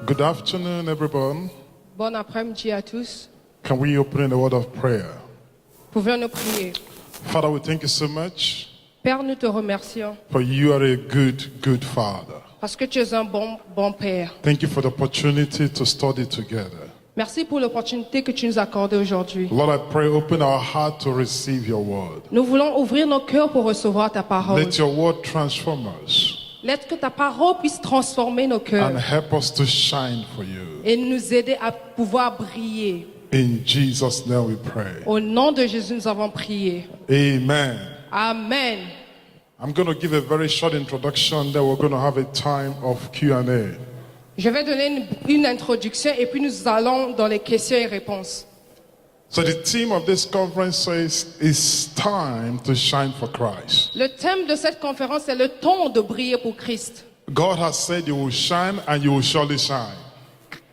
Good afternoon, everyone. Bon après-midi à tous. Can we open in a word of prayer? Pouvons-nous prier? Father, we thank you so much Père, nous te remercions for you are a good Father. parce que tu es un bon Père. Thank you for the opportunity to study together. Merci pour l'opportunité que tu nous as accordée aujourd'hui. Lord, I pray, open our heart to receive your word. Nous voulons ouvrir nos cœurs pour recevoir ta parole. Let your word transform us Laisse que ta parole puisse transformer nos and cœurs help us to shine for you. et nous aider à pouvoir briller. In Jesus' name we pray. Au nom de Jésus, nous avons prié. Amen. Amen. I'm going to give a very short introduction, then we're going to have a time of Q&A. Je vais donner une introduction et puis nous allons dans les questions et réponses. So the theme of this conference says, it's time to shine for Christ. Le thème de cette conférence est le temps de briller pour Christ. God has said you will shine and you will surely shine.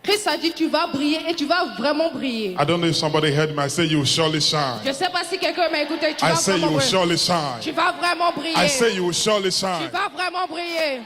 Christ a dit tu vas briller et tu vas vraiment briller. I don't know if somebody heard me. I say you will surely shine. Je ne sais pas si quelqu'un m'a écouté. Tu I vas say you vraiment will briller. surely shine. Tu vas vraiment briller. I say you will surely Tu shine. vas vraiment briller.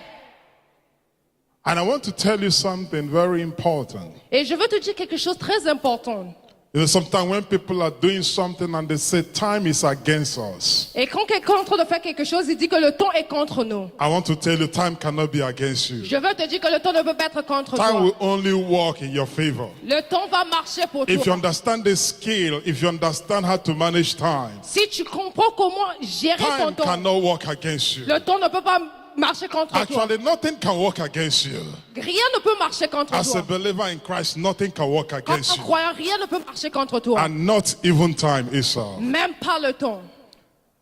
And I want to tell you something very important. Et je veux te dire quelque chose de très important. You know, sometimes when people are doing something and they say time is against us, Et quand quelqu'un est en train de faire quelque chose, il dit que le temps est contre nous. I want to tell you time cannot be against you. Je veux te dire que le temps ne peut pas être contre Time toi. will only work in your favor. Le temps va marcher pour If you toi. understand the skill, if you understand how to manage time, Si tu comprends comment gérer ton time temps, cannot work against you. le temps ne peut pas marcher contre toi. Actually, nothing can work against you. Rien ne peut marcher contre As a toi. believer in Christ, nothing can work Comme against un you. croyant, rien ne peut marcher contre toi. And not even time, Esau. Même pas le temps.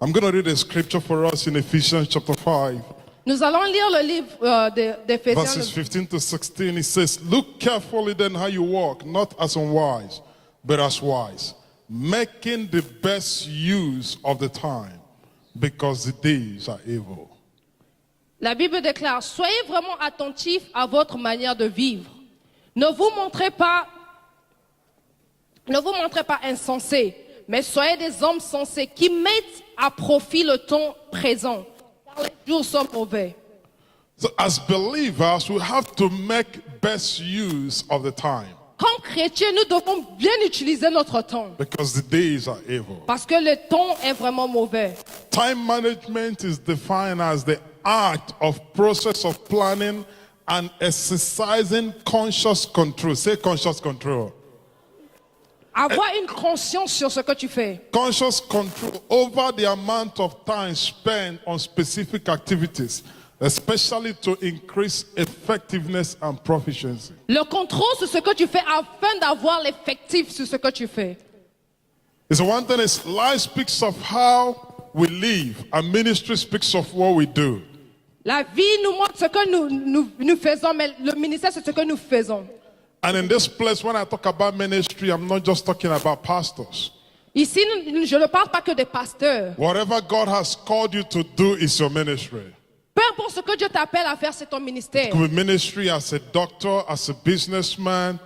I'm going to read a scripture for us in Ephesians chapter 5, Nous allons lire le livre d'Éphésiens. verses 15 to 16. It says, look carefully then how you walk, not as unwise, but as wise, making the best use of the time, because the days are evil. La Bible déclare, soyez vraiment attentifs à votre manière de vivre. Ne vous montrez pas insensés, mais soyez des hommes sensés qui mettent à profit le temps présent, car les jours sont mauvais. So as believers, we have to make best use of the time, Comme chrétiens, nous devons bien utiliser notre temps, because the days are evil. parce que le temps est vraiment mauvais. Time management is defined as the act of process of planning and exercising conscious control. Say conscious control. Avoir une conscience sur ce que tu fais. Conscious control over the amount of time spent on specific activities, especially to increase effectiveness and proficiency. Le contrôle sur ce que tu fais afin d'avoir l'effectif sur ce que tu fais. It's one thing is life speaks of how we live, and ministry speaks of what we do. La vie nous montre ce que nous faisons, mais le ministère, c'est ce que nous faisons. And in this place, when I talk about ministry, I'm not just talking about pastors. Ici, je ne parle pas que des pasteurs. Whatever God has called you to do is your ministry. Peu importe ce que Dieu t'appelle à faire, c'est ton ministère. It could be ministry as a doctor, as a businessman,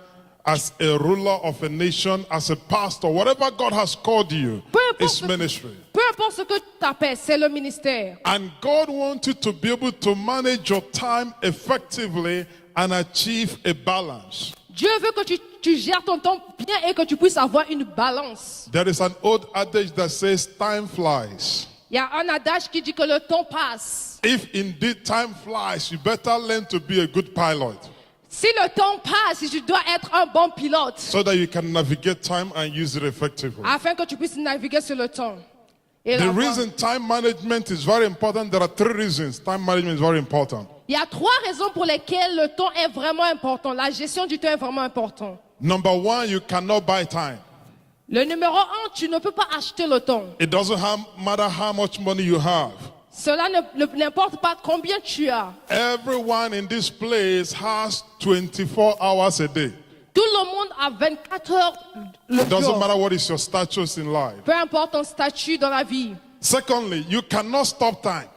as a ruler of a nation, as a pastor. Whatever God has called you is ministry. Peu importe ce que tu t'appelles, c'est le ministère. And God wants you to be able to manage your time effectively and achieve a balance. Dieu veut que tu gères ton temps bien et que tu puisses avoir une balance. There is an old adage that says time flies. Il y a un adage qui dit que le temps passe. If indeed time flies, you better learn to be a good pilot Si le temps passe, tu dois être un bon pilote so that you can navigate time and use it effectively. afin que tu puisses naviguer sur le temps. Et The l'avoir. reason time management is very important, there are three reasons time management is very important. Il y a trois raisons pour lesquelles le temps est vraiment important. La gestion du temps est vraiment important. Number one, you cannot buy time. Le numéro un, tu ne peux pas acheter le temps. It doesn't matter how much money you have. Cela n'importe pas combien tu as. Everyone in this place has 24 hours a day. Tout le monde a 24 heures le It doesn't jour. matter what is your status in life. Peu importe ton statut dans la vie. Secondly, you cannot stop time.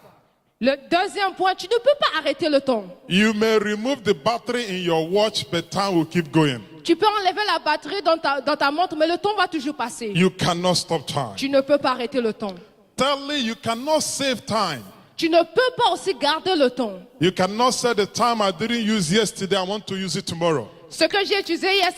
Le deuxième point, tu ne peux pas arrêter le temps. You may remove the battery in your watch, but time will keep going. Tu peux enlever la batterie dans ta montre, mais le temps va toujours passer. You cannot stop time. Tu ne peux pas arrêter le temps. Thirdly, you cannot save time. Tu ne peux pas aussi garder le temps. You cannot say the time I didn't use yesterday, I want to use it tomorrow. Ce que j'ai utilisé hier,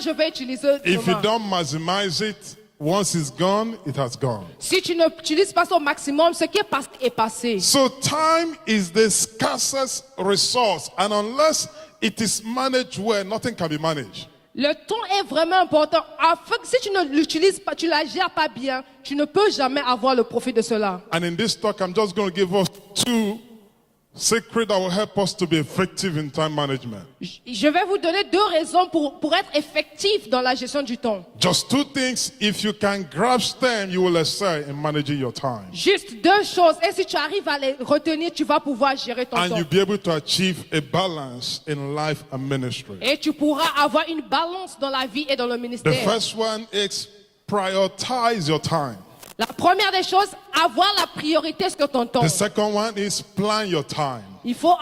je vais utiliser If you demain. don't maximize it, once it's gone, it has gone. Si tu n'utilises pas au maximum, ce qui est passé est passé. So time is the scarcest resource, and unless it is managed well, nothing can be managed. Le temps est vraiment important. Afin que si tu ne l'utilises pas, tu ne la gères pas bien, tu ne peux jamais avoir le profit de cela. And in this talk, I'm just going to give us two secrets that will help us to be effective in time management. Je vais vous donner 2 raisons pour être effectif dans la gestion du temps. Just 2 things. If you can grasp them, you will excel in managing your time. Juste 2 choses. Et si tu arrives à les retenir, tu vas pouvoir gérer ton And temps. you'll be able to achieve a balance in life and ministry. Et tu pourras avoir une balance dans la vie et dans le The ministère. first one is prioritize your time. La première des choses, avoir la priorité sur ton temps. The second one is plan your time. Il faut,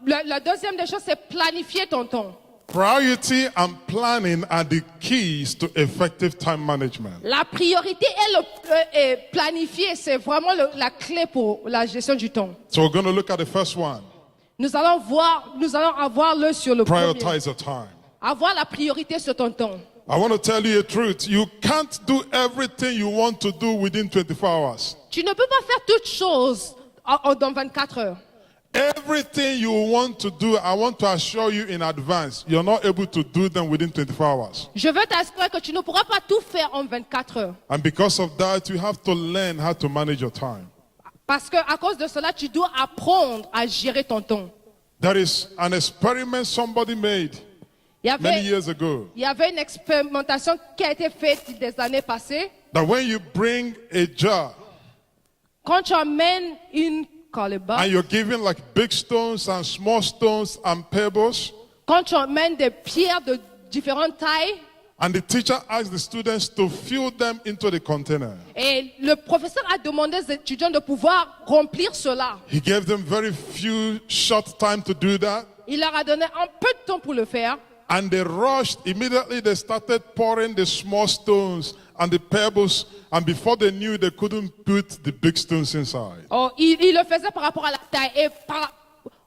la deuxième des choses, c'est planifier ton temps. Priority and planning are the keys to effective time management. La priorité et planifier, c'est vraiment la clé pour la gestion du temps. So we're going to look at the first one. Nous allons avoir le sur le premier. Prioritize your time. Avoir la priorité sur ton temps. I want to tell you a truth. You can't do everything you want to do within 24 hours. Tu ne peux pas faire toutes choses dans 24 heures. Everything you want to do, I want to assure you in advance, you're not able to do them within 24 hours. Je veux t'assurer que tu ne pourras pas tout faire en 24 heures. And because of that, you have to learn how to manage your time. Parce que à cause de cela, tu dois apprendre à gérer ton temps. There is an experiment somebody made many years ago. Il y avait une expérimentation qui a été faite des années passées. That when you bring a jar Quand tu amènes une calebasse, and you're giving like big stones and small stones and pebbles, quand tu amènes des pierres de différentes tailles, and the teacher asks the students to fill them into the container, et le professeur a demandé aux étudiants de pouvoir remplir cela. he gave them very few short time to do that. Il leur a donné un peu de temps pour le faire. And they rushed. Immediately they started pouring the small stones and the pebbles. And before they knew, they couldn't put the big stones inside. Oh, il le faisait par rapport à la taille. Et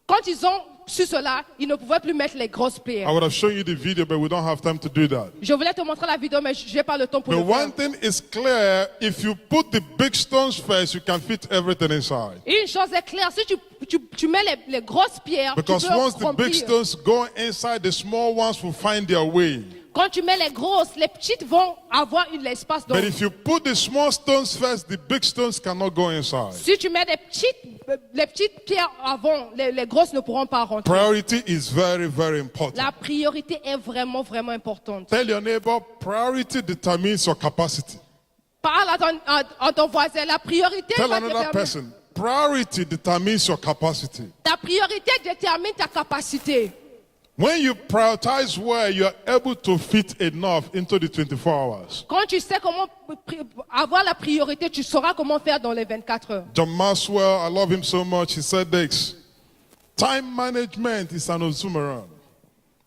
quand ils ont su cela, ils ne pouvaient plus mettre les grosses I pierres. would have shown you the video, but we don't have time to do that. Je voulais te montrer la vidéo, mais je n'ai pas le temps pour But le faire. one thing is clear. If you put the big stones first, you can fit everything inside. Une chose est claire, si tu mets les grosses pierres, Because tu peux once the big remplir. stones go inside, the small ones will find their way. Quand tu mets les grosses, les petites vont avoir l'espace. But if you put the small stones first, the big stones cannot go inside. Si tu mets les petites pierres avant, les grosses ne pourront pas rentrer. Priority is very, very important. La priorité est vraiment, vraiment importante. Tell your neighbor, priority determines your capacity. Parle à ton voisin. La priorité Tell va another déterminer- person, priority determines your capacity. Ta priorité détermine ta capacité. When you prioritize well, you are able to fit enough into the 24 hours. Quand tu sais comment avoir la priorité, tu sauras comment faire dans les 24 heures. John Maxwell, I love him so much, he said this: time management is an oxymoron.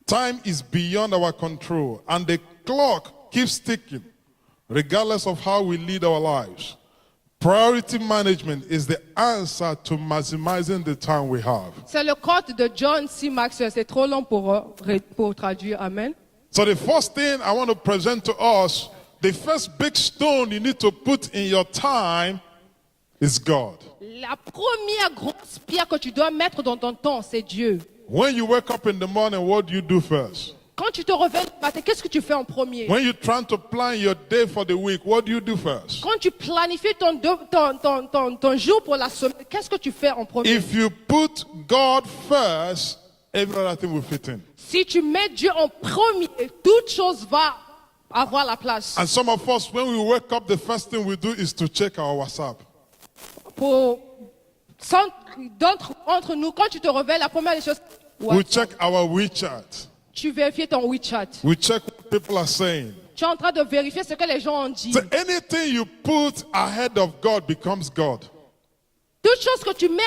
Time is beyond our control, and the clock keeps ticking, regardless of how we lead our lives. Priority management is the answer to maximizing the time we have. C'est le quote de John C. Maxwell. C'est trop long pour traduire. Amen. So the first thing I want to present to us, the first big stone you need to put in your time is God. La première grosse pierre que tu dois mettre dans ton temps, c'est Dieu. When you wake up in the morning, what do you do first? Quand tu te réveilles le matin, qu'est-ce que tu fais en premier? When you're trying to plan your day for the week, what do you do first? Quand tu planifies ton jour pour la semaine, qu'est-ce que tu fais en premier? If you put God first, every other thing will fit in. Si tu mets Dieu en premier, toute chose va avoir la place. And some of us, when we wake up, the first thing we do is to check our WhatsApp. Entre nous, quand tu te réveilles, la première des choses, We check our WeChat. tu vérifies ton WeChat. We check what people are saying. Tu es en train de vérifier ce que les gens ont dit. So anything you put ahead of God becomes God. Toute chose que tu mets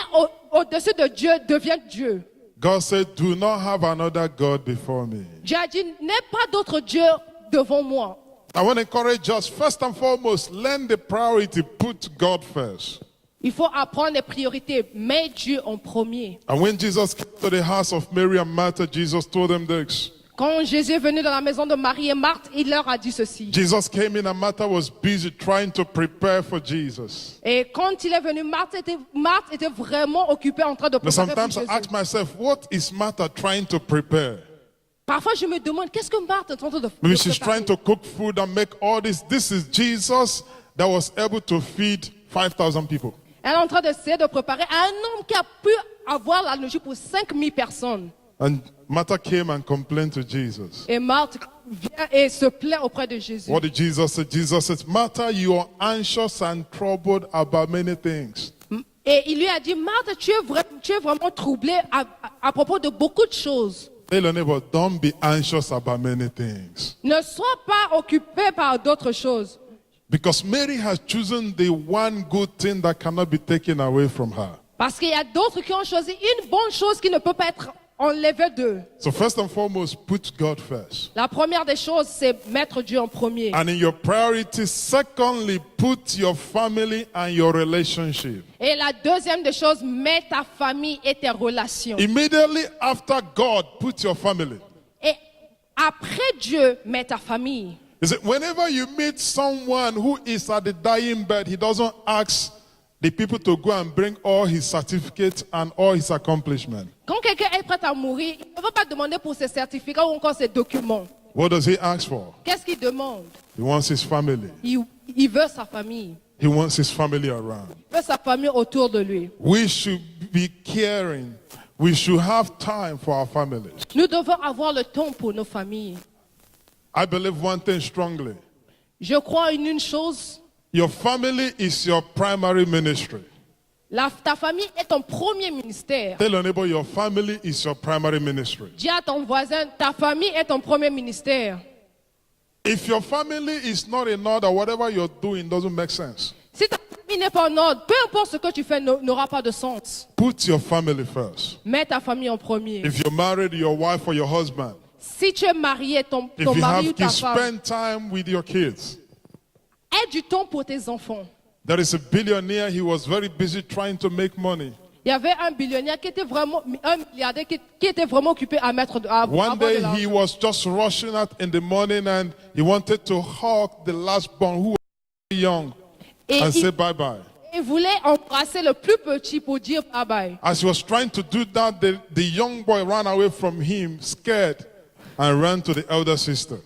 au-dessus de Dieu devient Dieu. God said, do not have another God before me. Dieu a dit, n'aie pas d'autre Dieu devant moi. I want to encourage us, first and foremost, learn the priority, put God first. Il faut apprendre les priorités. Mets Dieu en premier. And when Jesus came to the house of Mary and Martha, Jesus told them this. Quand Jésus est venu dans la maison de Marie et Marthe, il leur a dit ceci. Jesus came in and Martha was busy trying to prepare for Jesus. Et quand il est venu, Marthe était vraiment occupée en train de Now, préparer pour sometimes I Jésus. ask myself, what is Martha trying to prepare? Parfois, je me demande, qu'est-ce que Marthe est en train de Maybe she's préparer? trying to cook food and make all this. This is Jesus that was able to feed 5,000 people. Elle est en train d'essayer de préparer un homme qui a pu avoir la nourriture pour 5000 personnes. And Martha came and complained to Jesus. Et Marthe vient et se plaint auprès de Jésus. What did Jesus say? Jesus said, Martha, you are anxious and troubled about many things. Et il lui a dit, Marthe, tu es vraiment troublée à propos de beaucoup de choses. Tell your neighbor, don't be anxious about many things. Ne sois pas occupée par d'autres choses. Because Mary has chosen the one good thing that cannot be taken away from her. Parce qu'il y a d'autres qui ont choisi une bonne chose qui ne peut pas être enlevée d'eux. So first and foremost, put God first. La première des choses, c'est mettre Dieu en premier. And in your priorities, secondly, put your family and your relationship. Et la deuxième des choses, mets ta famille et tes relations. Immediately after God, put your family. Et après Dieu, mets ta famille. You see, whenever you meet someone who is at the dying bed, he doesn't ask the people to go and bring all his certificates and all his accomplishments. Quand quelqu'un est prêt à mourir, il ne va pas demander pour ses certificats ou encore ses documents. What does he ask for? Qu'est-ce qu'il demande? He wants his family. Il veut sa famille. He wants his family around. Il veut sa famille autour de lui. We should be caring. We should have time for our families. Nous devons avoir le temps pour nos familles. I believe one thing strongly. Je crois en une chose, Your family is your primary ministry. ta famille est ton premier ministère. Tell your neighbor, your family is your primary ministry. Dis à ton voisin, ta famille est ton premier ministère. If your family is not in order, whatever you're doing doesn't make sense. Si ta famille n'est pas en ordre, peu importe ce que tu fais n'aura pas de sens. Put your family first. Mets ta famille en premier. If you're married, your wife or your husband. Si tu es marié, ton If you mari ou have ta kids, femme, spend time with your kids. aie du temps pour tes enfants. There is a billionaire, he was very busy trying to make money. Il y avait un billionnaire qui était vraiment, un milliardaire qui était vraiment occupé à One avoir day de he l'argent. was just rushing out in the morning and he wanted to hug the last born who was very young Et and say il, bye-bye. il voulait embrasser le plus petit pour dire bye bye. As he was trying to do that, the young boy ran away from him, scared, and ran to the elder sister.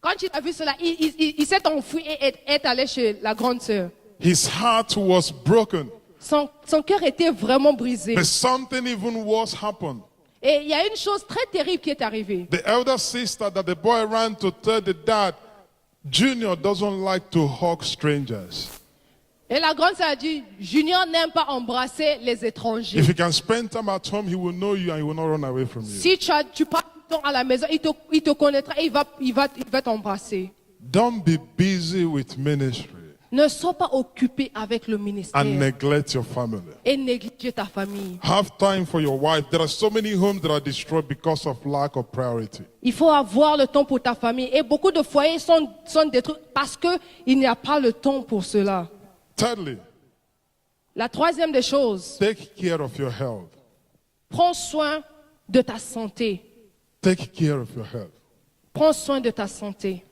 Quand il a vu cela, il s'est enfui et est allé chez la grande sœur. His heart was broken, Son cœur était vraiment brisé. but something even worse happened. Et il y a une chose très terrible qui est arrivée. The elder sister that the boy ran to tell the dad, Junior doesn't like to hug strangers. Et la grande sœur a dit, Junior n'aime pas embrasser les étrangers. If you can spend time at home, he will know you and he will not run away from you. Si tu passes du temps à la maison, il te connaîtra et il va t'embrasser. Don't be busy with ministry Ne sois pas occupé avec le ministère and neglect your family. et néglige ta famille. Have time for your wife. There are so many homes that are destroyed because of lack of priority. Il faut avoir le temps pour ta famille. Et beaucoup de foyers sont détruits parce qu'il n'y a pas le temps pour cela. Thirdly, La troisième des choses, take care of your health. prends soin de ta santé. Take care of your health. Prends soin de ta santé.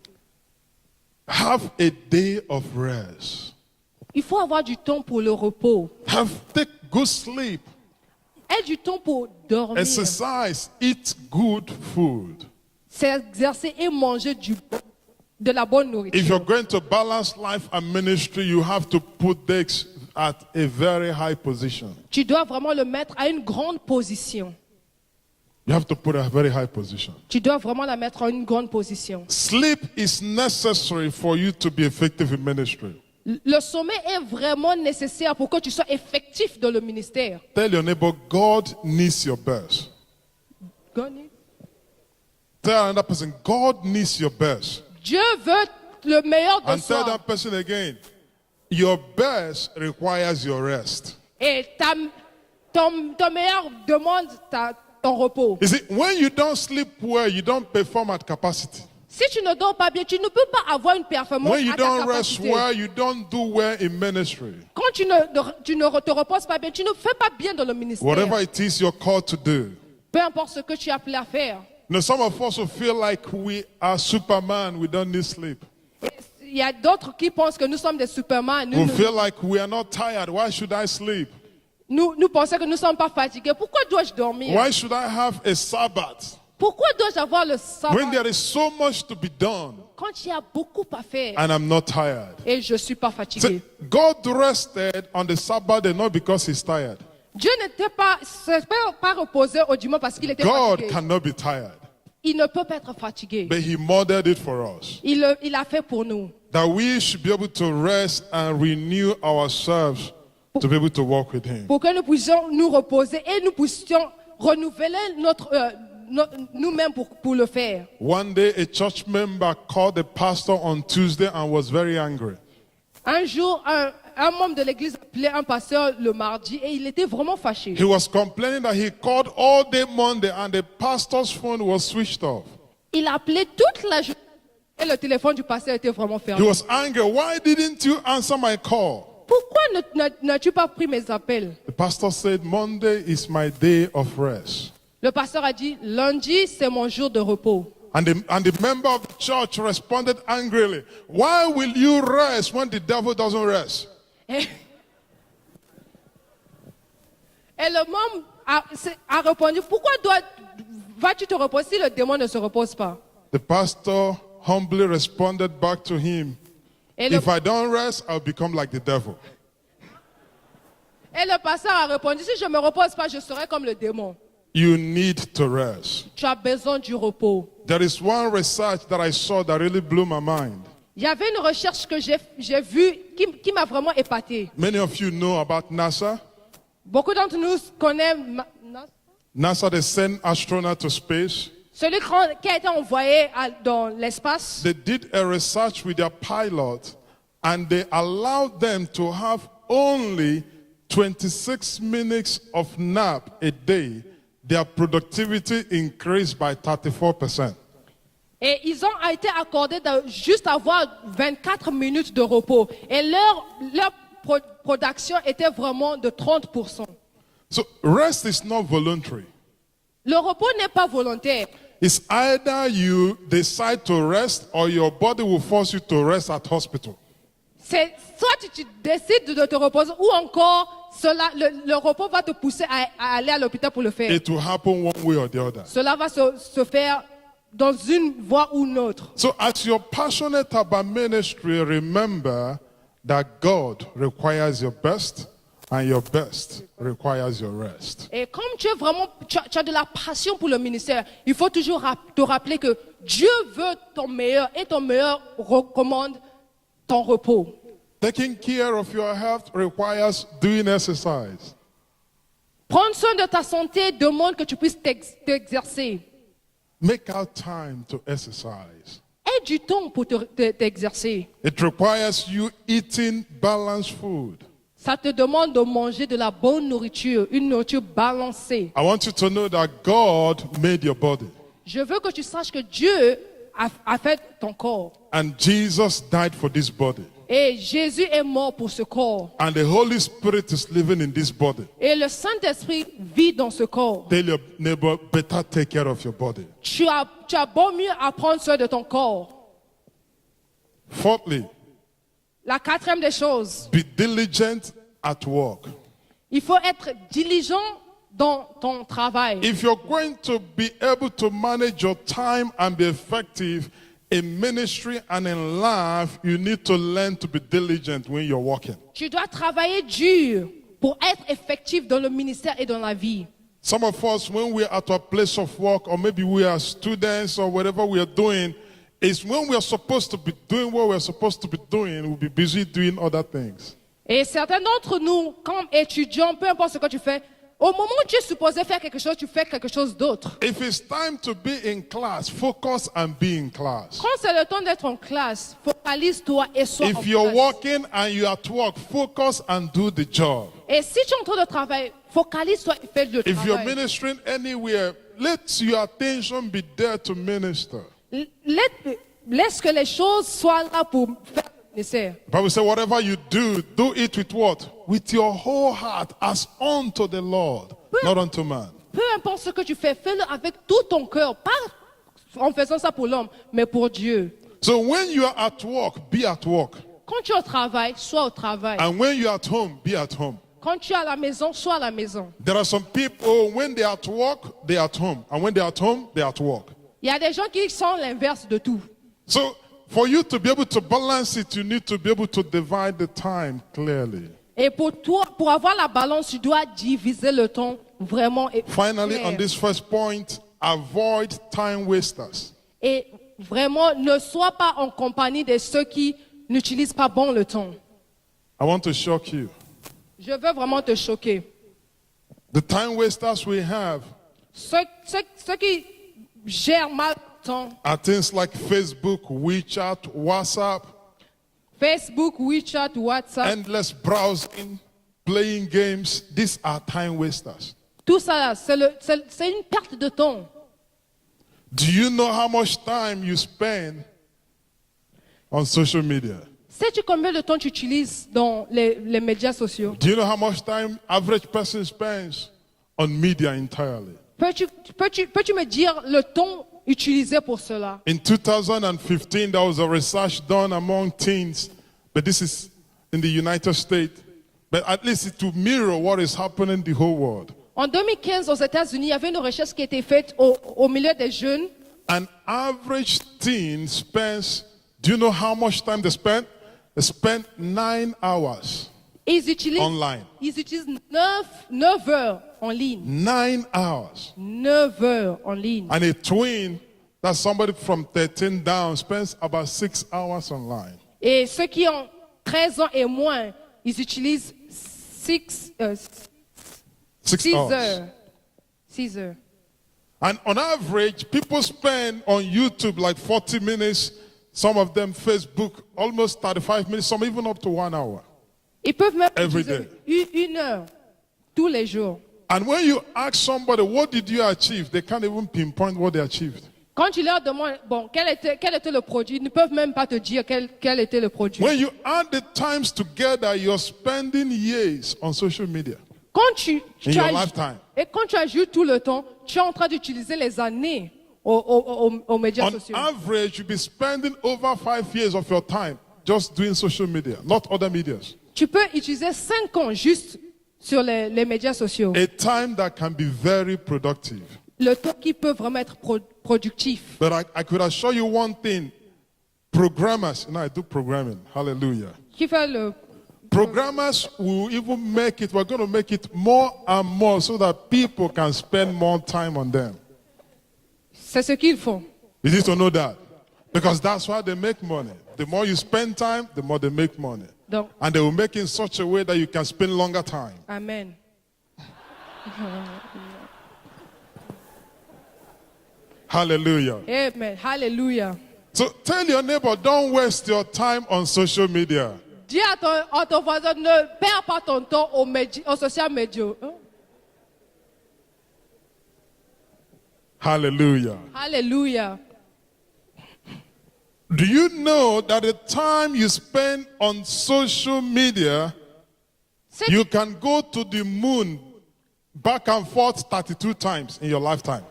Have a day of rest. Il faut avoir du temps pour le repos. Take good sleep. Aie du temps pour dormir, Exercise. Eat good food. s'exercer et manger de la bonne If nourriture. you're going to balance life and ministry, you have to put this at a very high position. Tu dois vraiment le mettre à une grande position. You have to put a very high position. Tu dois vraiment la mettre à une grande position. Sleep is necessary for you to be effective in ministry. Le sommeil est vraiment nécessaire pour que tu sois effectif dans le ministère. Tell your neighbor, God needs your best. Tell another person, God needs your best. Dieu veut le meilleur de And tell soi. that person again, your best requires your rest. Et ton meilleur demande ton repos. You see, when you don't sleep well, you don't perform at capacity. Si tu ne dors pas bien, tu ne peux pas avoir une performance When you à ta don't rest capacité. well, you don't do well in ministry. Quand tu ne te reposes pas bien, tu ne fais pas bien dans le ministère. Whatever it is you're called to do. Peu importe ce que tu es appelé à faire. You know, some of us will feel like we are Superman, we don't need sleep. Il y a d'autres qui pensent que nous sommes des Superman. We feel like we are not tired. Why should I sleep? Nous pensons que nous ne sommes pas fatigués. Pourquoi dois-je dormir? Why should I have a Sabbath Pourquoi dois-je avoir le sabbat when there is so much to be done quand il y a beaucoup à faire and I'm not tired? et je ne suis pas See, fatigué? God rested on the Sabbath day not because he's tired. Dieu n'était pas reposé au dimanche parce qu'il était God fatigué. cannot be tired. Il ne peut pas être fatigué. But he modeled it for us. Il l'a fait pour nous. That we should be able to rest and renew ourselves to be able to walk with him. Pour que nous puissions nous reposer et nous puissions renouveler nous-mêmes pour le faire. One day, a church member called the pastor on Tuesday and was very angry. Un jour, un membre de l'église appelait un pasteur le mardi et il était vraiment fâché. He was complaining that he called all day Monday and the pastor's phone was switched off. Il appelait toute la journée et le téléphone du pasteur était vraiment He fermé. was angry. Why didn't you answer my call? Pourquoi n'as-tu pas pris mes appels? The pastor said, Monday is my day of rest. Le pasteur a dit, lundi, c'est mon jour de repos. And the member of the church responded angrily, why will you rest when the devil doesn't rest? Et le membre a répondu, pourquoi vas-tu te reposer si le démon ne se repose pas? The pastor humbly responded back to him, Et if I don't rest, I'll become like the devil. le pasteur a répondu, si je ne me repose pas, je serai comme le démon. You need to rest. Tu as besoin du repos. There is one research that I saw that really blew my mind. Il y avait une recherche que j'ai vue qui m'a vraiment épaté. Many of you know about NASA. Beaucoup d'entre nous connaissent NASA, they send astronauts to space. celui qui a été envoyé dans l'espace. They did a research with their pilot and they allowed them to have only 26 minutes of nap a day. Their productivity increased by 34%. Et ils ont été accordés de juste avoir 24 minutes de repos. Et leur production était vraiment de 30%. So rest is not voluntary. Le repos n'est pas volontaire. It's either you decide to rest or your body will force you to rest at hospital. C'est soit tu décides de te reposer ou encore le repos va te pousser à aller à l'hôpital pour le faire. It will happen one way or the other. Cela va se faire dans une voie ou une autre. So as you're passionate about ministry, remember that God requires your best and your best requires your rest. Et comme tu as de la passion pour le ministère, il faut toujours te rappeler que Dieu veut ton meilleur et ton meilleur recommande ton repos. Taking care of your health requires doing exercise. Prendre soin de ta santé demande que tu puisses t'exercer. Make out time to exercise. Aie du temps pour t'exercer. It requires you eating balanced food. Ça te demande de manger de la bonne nourriture, une nourriture balancée. I want you to know that God made your body. Je veux que tu saches que Dieu a fait ton corps. And Jesus died for this body. Et Jésus est mort pour ce corps. And the Holy Spirit is living in this body. Et le Saint-Esprit vit dans ce corps. Tell your neighbor, better take care of your body. Tu as beau mieux à prendre soin de ton corps. Fourthly, La quatrième des choses, be diligent at work. il faut être diligent dans ton travail. If you're going to be able to manage your time and be effective in ministry and in life, you need to learn to be diligent when you're working. Tu dois travailler dur pour être effectif dans le ministère et dans la vie. Some of us, when we're at our place of work, or maybe we are students or whatever we are doing, is when we are supposed to be doing what we're supposed to be doing, we'll be busy doing other things. Et certains d'entre nous, comme étudiants, peu importe ce que tu fais, au moment où tu es supposé faire quelque chose, tu fais quelque chose d'autre. If it's time to be in class, focus and be in class. Quand c'est le temps d'être en classe, focalise-toi et sois en If you're classe. working and you're at work, focus and do the job. Et si tu es en train de travailler, focalise-toi et fais le If you're travail. ministering anywhere, let your attention be there to minister. laisse que les choses soient là pour faire le ministère. The Bible says, whatever you do it with what? With your whole heart, as unto the Lord, not unto man. Peu importe ce que tu fais, fais-le avec tout ton cœur, pas en faisant ça pour l'homme, mais pour Dieu. So when you are at work, be at work. Quand tu es au travail, sois au travail. And when you are at home, be at home. Quand tu es à la maison, sois à la maison. There are some people, when they are at work, they are at home. And when they are at home, they are at work. Il y a des gens qui sont l'inverse de tout. So for you to be able to balance it, you need to be able to divide the time clearly. Et pour toi, pour avoir la balance, tu dois diviser le temps vraiment. Finally, clair. on this first point, avoid time wasters. Et vraiment, ne sois pas en compagnie de ceux qui n'utilisent pas bon le temps. I want to shock you. Je veux vraiment te choquer. The time wasters we have Ceux qui gèrent mal le temps, are things like Facebook, WeChat, WhatsApp, Facebook, WeChat, WhatsApp, endless browsing, playing games. These are time wasters. tout ça, là, c'est une perte de temps. Do you know how much time you spend on social media? Sais-tu combien de temps tu utilises dans les médias sociaux? Do you know how much time average person spends on media entirely? Peux-tu me dire le temps utilisé pour cela? In 2015, there was a research done among teens, but this is in the United States. But at least it will mirror what is happening in the whole world. En 2015, aux États-Unis, il y avait une recherche qui a été faite au milieu des jeunes. An average teen spends, do you know how much time they spend? They spend 9 hours Ils utilisent, online. ils utilisent 9 heures en ligne. 9 hours. 9 heures en ligne. And a twin, that's somebody from 13 down, spends about 6 hours online. Et ceux qui ont 13 ans et moins, ils utilisent 6 6 hours. heures. 6 heures. And on average, people spend on YouTube like 40 minutes, some of them Facebook, almost 35 minutes, some even up to 1 hour. Ils peuvent même Every utiliser une heure tous les jours. And when you ask somebody, what did you achieve? They can't even pinpoint what they achieved. Quand tu leur demandes, bon, quel était le produit, ils ne peuvent même pas te dire quel était le produit. When you add the times together, you're spending years on social media. Quand tu In your lifetime. et quand tu ajoutes tout le temps, tu es en train d'utiliser les années aux médias On sociaux. average, you'll be spending over 5 years of your time just doing social media, not other medias. Tu peux utiliser 5 ans juste sur les médias sociaux. A time that can be very productive. Le temps qui peut vraiment être productif. But I could assure you one thing. Programmers, I do programming. Hallelujah. Qui fait le Programmers will even make it, we're going to make it more and more so that people can spend more time on them. C'est ce qu'ils font. You need to know that. Because that's why they make money. The more you spend time, the more they make money. Donc, And they will make it in such a way that you can spend longer time. amen. Hallelujah. Amen. Hallelujah. So tell your neighbor, don't waste your time on social media. Dis à ton voisin, ne perds pas ton temps aux social media. Hein? Hallelujah. Hallelujah. Do you know that the time you spend on social media, C'est- you can go to the moon back and forth 32 times in your lifetime?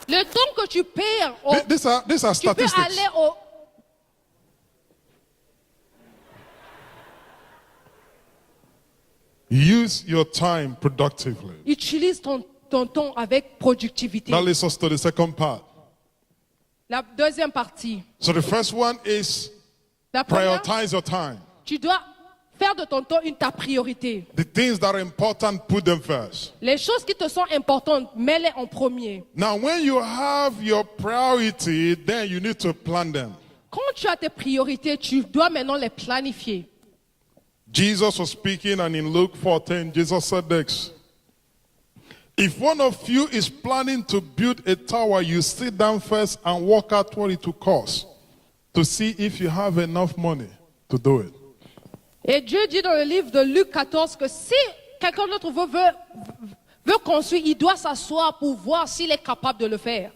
Le temps que tu perds, These are tu peux statistics. aller au... Use your time productively. Utilise ton temps avec productivité. That leads us to the second part. La deuxième partie. So the first one is La première, prioritize your time. tu dois faire de ton temps ta priorité. The things that are important, put them first. Les choses qui te sont importantes, mets-les en premier. Now, when you have your priority, then you need to plan them. Quand tu as tes priorités, tu dois maintenant les planifier. Jesus was speaking, and in Luke 14, Jesus said this. If one of you is planning to build a tower, you sit down first and work out what it will cost to see if you have enough money to do it. Et Dieu dit dans le livre de Luc 14 que si quelqu'un d'autre veut construire, il doit s'asseoir pour voir s'il est capable de le faire.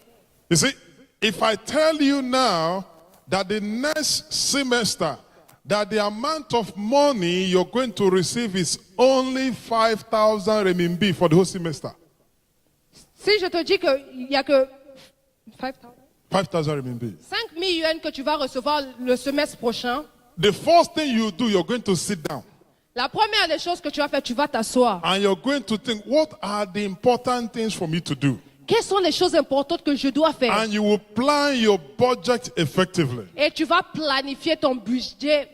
You see, if I tell you now that the next semester, that the amount of money you're going to receive is only 5,000 renminbi for the whole semester. Si je te dis qu'il n'y a que 5,000 renminbi. 5 000 yuan que tu vas recevoir le semestre prochain, The first thing you do, you're going to sit down la première des choses que tu vas faire, tu vas t'asseoir. and you're going to think, what are the important things for me to do? Quelles sont les choses importantes que je dois faire? And you will plan your budget effectively. Et tu vas planifier ton budget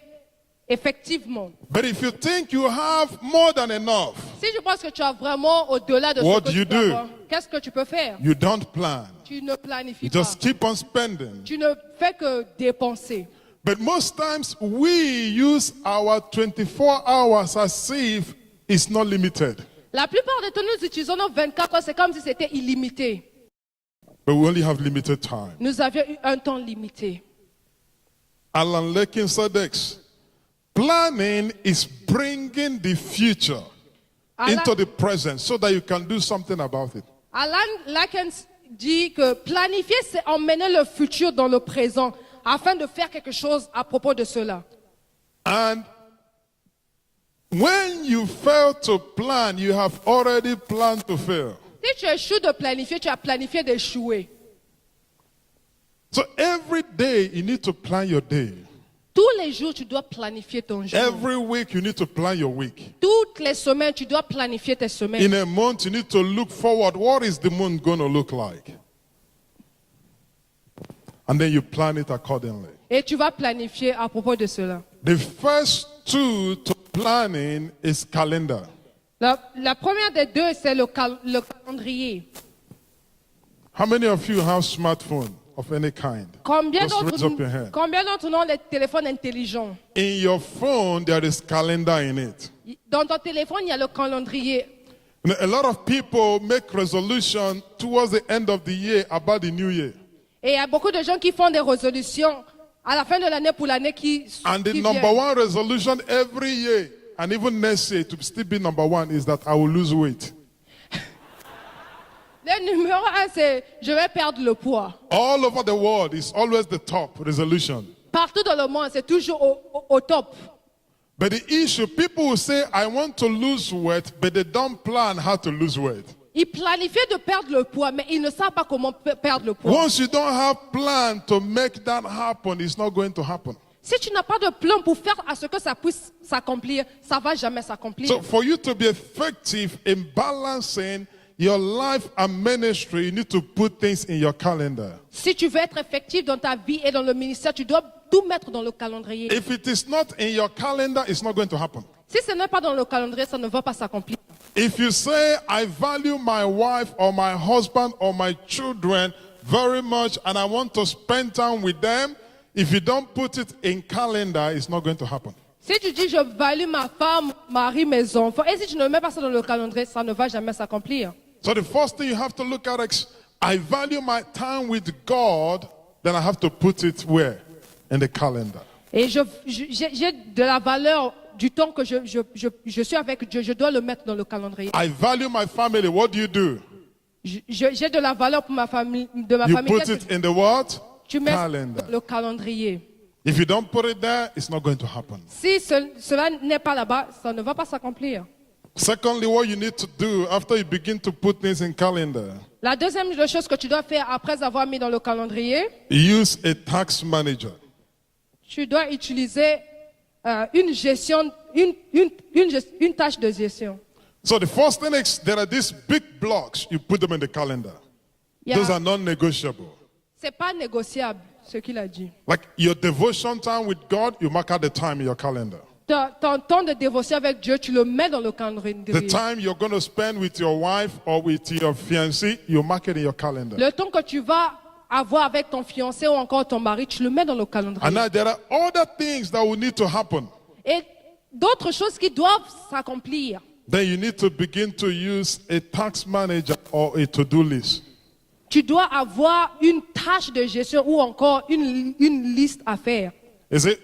effectivement. But if you think you have more than enough, Si je pense que tu as vraiment au-delà de What ce que do you tu peux do? avoir, qu'est-ce que tu peux faire? you don't plan. Tu ne planifies You pas. just keep on spending. Tu ne fais que dépenser. But most times we use our 24 hours as if it's not limited. La plupart du temps, nous utilisons nos 24 heures, c'est comme si c'était illimité. But we only have limited time. Nous avions eu un temps limité. Alan Lakin said this. Planning is bringing the future into the present so that you can do something about it. Alan Lakens dit que planifier, c'est emmener le futur dans le présent afin de faire quelque chose à propos de cela. And when you fail to plan, you have already planned to fail. Si tu échoues de planifier, tu as planifié d'échouer. So every day you need to plan your day. Tous les jours, tu dois planifier ton jour. Every week you need to plan your week. Toutes les semaines, tu dois planifier tes semaines. In a month you need to look forward. What is the month going to look like? And then you plan it accordingly. Et tu vas planifier à propos de cela. The first tool to planning is calendar. La première des deux, c'est le calendrier. How many of you have smartphone of any kind? Combien Just raise up your hand. d'entre nous ont les téléphones intelligents? In your phone, there is calendar in it. Dans ton téléphone, il y a le calendrier. You know, a lot of people make resolution towards the end of the year about the new year. Et il y a beaucoup de gens qui font des résolutions à la fin de l'année pour l'année qui And the vient. number one resolution every year, and even next year to still be number one, is that I will lose weight. Le numéro 1, c'est je vais perdre le poids. All over the world, it's always the top resolution. Partout dans le monde, c'est toujours au top. But the issue, people will say, I want to lose weight, but they don't plan how to lose weight. Ils planifient de perdre le poids, mais ils ne savent pas comment perdre le poids. Once you don't have plan to make that happen, it's not going to happen. Si tu n'as pas de plan pour faire à ce que ça puisse s'accomplir, ça va jamais s'accomplir. So for you to be effective in balancing your life and ministry, you need to put things in your calendar. Si tu veux être effectif dans ta vie et dans le ministère, tu dois tout mettre dans le calendrier. If it is not in your calendar, it's not going to happen. Si ce n'est pas dans le calendrier, ça ne va pas s'accomplir. If you say, I value my wife or my husband or my children very much and I want to spend time with them, if you don't put it in calendar, it's not going to happen. Si tu dis je value ma femme, mon mari, mes enfants, et si tu ne mets pas ça dans le calendrier, ça ne va jamais s'accomplir. So the first thing you have to look at is, I value my time with God, then I have to put it where? In the calendar. Et j'ai de la valeur du temps que je suis avec Dieu, je dois le mettre dans le calendrier. I value my family. What do? J'ai de la valeur pour ma famille, de ma You famille. put Qu'est-ce it que in the what? tu mets Calendar. dans le calendrier. If you don't put it there, it's not going to happen. Si cela n'est pas là-bas, ça ne va pas s'accomplir. Secondly, what you need to do after you begin to put things in calendar, La deuxième des choses que tu dois faire après avoir mis dans le calendrier, use a tax manager. tu dois utiliser une gestion, une tâche de gestion. So the first thing is there are these big blocks, you put them in the calendar. Il y a- Those are non-negotiable. C'est pas négociable ce qu'il a dit. Like your devotion time with God, you mark out the time in your calendar. Ton temps de dévotion avec Dieu, tu le mets dans le The calendrier. time you're going to spend with your wife or with your fiancé, you mark it in your calendar. Le temps que tu vas avoir avec ton fiancé ou encore ton mari, tu le mets dans le calendrier. And now there are other things that will need to happen. Et d'autres choses qui doivent s'accomplir. Then you need to begin to use a tax manager or a to-do list. Tu dois avoir une tâche de gestion ou encore une liste à faire. Is it?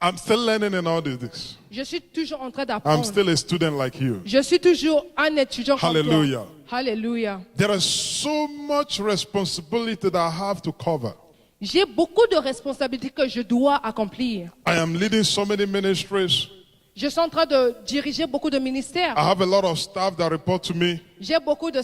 I'm still learning in all this. Je suis toujours en train I'm d'apprendre. still a student like you. Je suis toujours un étudiant comme toi. Hallelujah. Hallelujah. There is so much responsibility that I have to cover. J'ai beaucoup de responsabilités que je dois accomplir. I am leading so many ministries. Je suis en train de diriger beaucoup de ministères. I have a lot of staff that report to me. J'ai beaucoup de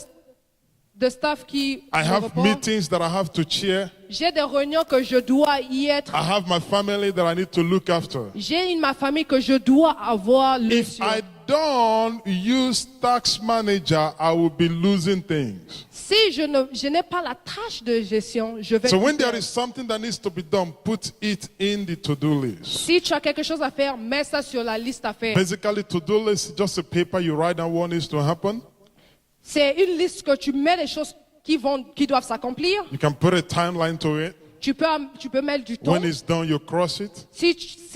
staff qui I me have reportent. meetings that I have to chair. J'ai des réunions que je dois y être. I have my family that I need to look after. J'ai ma famille que je dois avoir le If sur. I don't use tax manager, I will be losing things. Si je n'ai pas la tâche de gestion, je vais So tout when there perdre. is something that needs to be done, put it in the to-do list. Si tu as quelque chose à faire, mets ça sur la liste à faire. Basically, to-do list is just a paper you write down what needs to happen. C'est une liste que tu mets les choses qui doivent s'accomplir. You can put a timeline to it. Tu peux mettre du temps. When it's done, you cross it. Si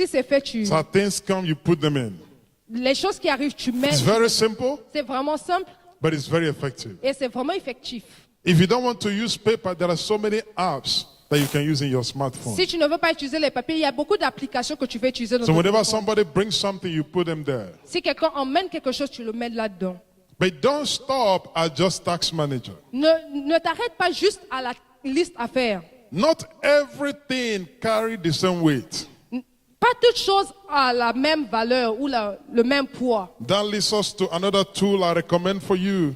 c'est fait, So as things come, you put them in. les choses qui arrivent, tu mets. It's very simple, C'est vraiment simple but it's very effective. et c'est vraiment effectif. If you don't want to use paper, there are so many apps that you can use in your smartphone. Si tu ne veux pas utiliser les papiers, il y a beaucoup d'applications que tu peux utiliser dans So ton whenever téléphone. somebody brings something, you put them there. Si quelqu'un emmène quelque chose, tu le mets là-dedans. But don't stop at just tax manager. Ne t'arrête pas juste à la liste à faire. Not everything carry the same weight. Pas toutes choses à la même valeur ou le même poids. That leads us to another tool I recommend for you.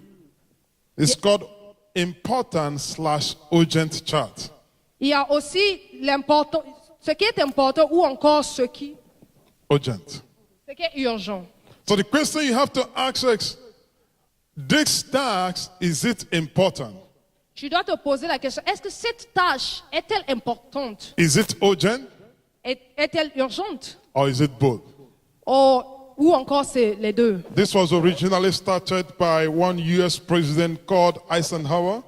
It's called important/urgent chart. Il y a aussi l'important, ce qui est important ou encore ce qui Urgent. est urgent. So the question you have to ask is, this task, is it important? Tu dois te poser la question, est-ce que cette tâche est-elle importante? Is it urgent Est-elle urgente? or is it both? Ou encore c'est les deux? This was originally started by one US president called Eisenhower.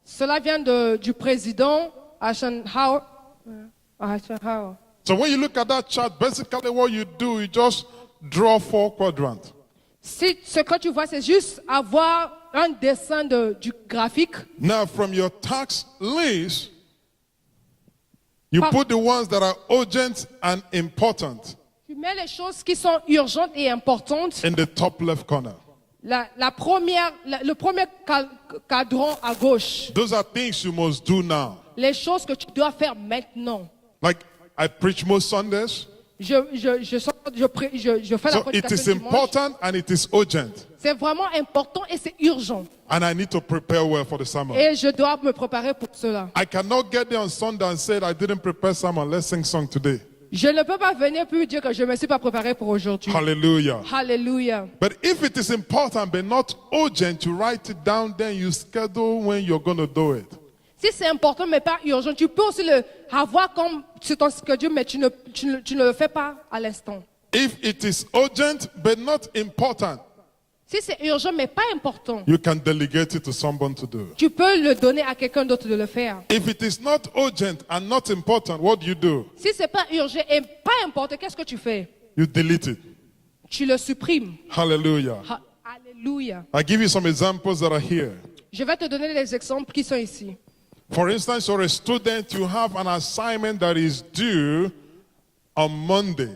Cela vient du président Eisenhower. Eisenhower. So when you look at that chart, basically what you do, you just draw 4 quadrants. Si ce que tu vois, c'est juste avoir un dessin du graphique. Now from your tax list, you Par- put the ones that are urgent and important Tu mets les choses qui sont urgentes et importantes. in the top left corner. Le premier cadran à gauche. Those are things you must do now. Les choses que tu dois faire maintenant. Like I preach most Sundays. Je fais la So it prédication is dimanche. important and it is urgent. C'est vraiment important et c'est urgent. And I need to prepare well for the sermon. Et je dois me préparer pour cela. I cannot get there on Sunday and say I didn't prepare sermon. Let's sing song today. Je ne peux pas venir puis dire que je ne me suis pas préparé pour aujourd'hui. Hallelujah. Alléluia. But if it is important but not urgent, you write it down, then you schedule when you're going to do it. Si c'est important mais pas urgent, tu peux aussi le avoir comme sur ton schedule, mais tu ne le fais pas à l'instant. If it is urgent but not important, Si c'est urgent mais pas important, you can delegate it to someone to do. tu peux le donner à quelqu'un d'autre de le faire. If it is not urgent and not important, what do? Si c'est pas urgent et pas important, qu'est-ce que tu fais? You delete it. Tu le supprimes. Hallelujah. Alléluia. I give you some examples that are here. Je vais te donner les exemples qui sont ici. For instance, you're a student, you have an assignment that is due on Monday.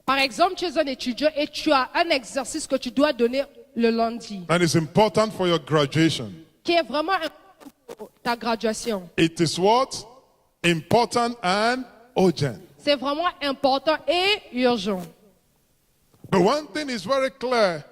Par exemple, tu es un étudiant et tu as un exercice que tu dois donner le lundi, And it's important for your graduation. qui est vraiment important pour ta graduation. It is what? Important and urgent. C'est vraiment important et urgent. But one thing is very clear.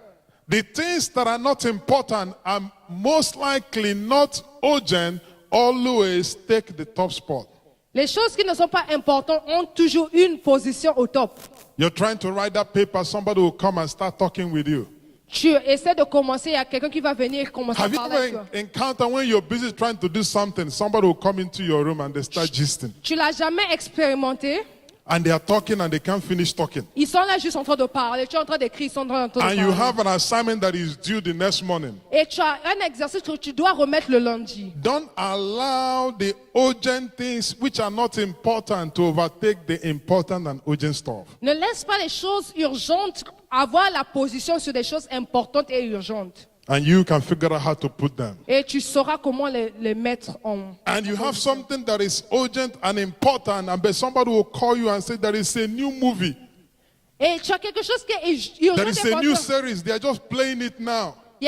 The things that are not important are most likely not urgent, always take the top spot. Les choses qui ne sont pas importantes ont toujours une position au top. You're trying to write that paper, somebody will come and start talking with you. Tu essaies de commencer, il y a quelqu'un qui va venir et commencer à Have you parler avec ever toi. encountered when you're busy trying to do something, somebody will come into your room and they start gisting? Tu l'as jamais expérimenté? And they are talking and they can't finish talking. Ils sont là juste en train de parler, tu es en train d'écrire, ils sont en train de And you parler. have an assignment that is due the next morning. Et tu as un exercice que tu dois remettre le lundi. Don't allow the urgent things which are not important to overtake the important and urgent stuff. Ne laisse pas les choses urgentes avoir la position sur des choses importantes et urgentes. And you can figure out how to put them. Et tu sauras comment les mettre en... And you have something that is urgent and important, and but somebody will call you and say there is a new movie, Et tu as quelque chose qui est urgent there is et a new important. series, they are just playing it now. Il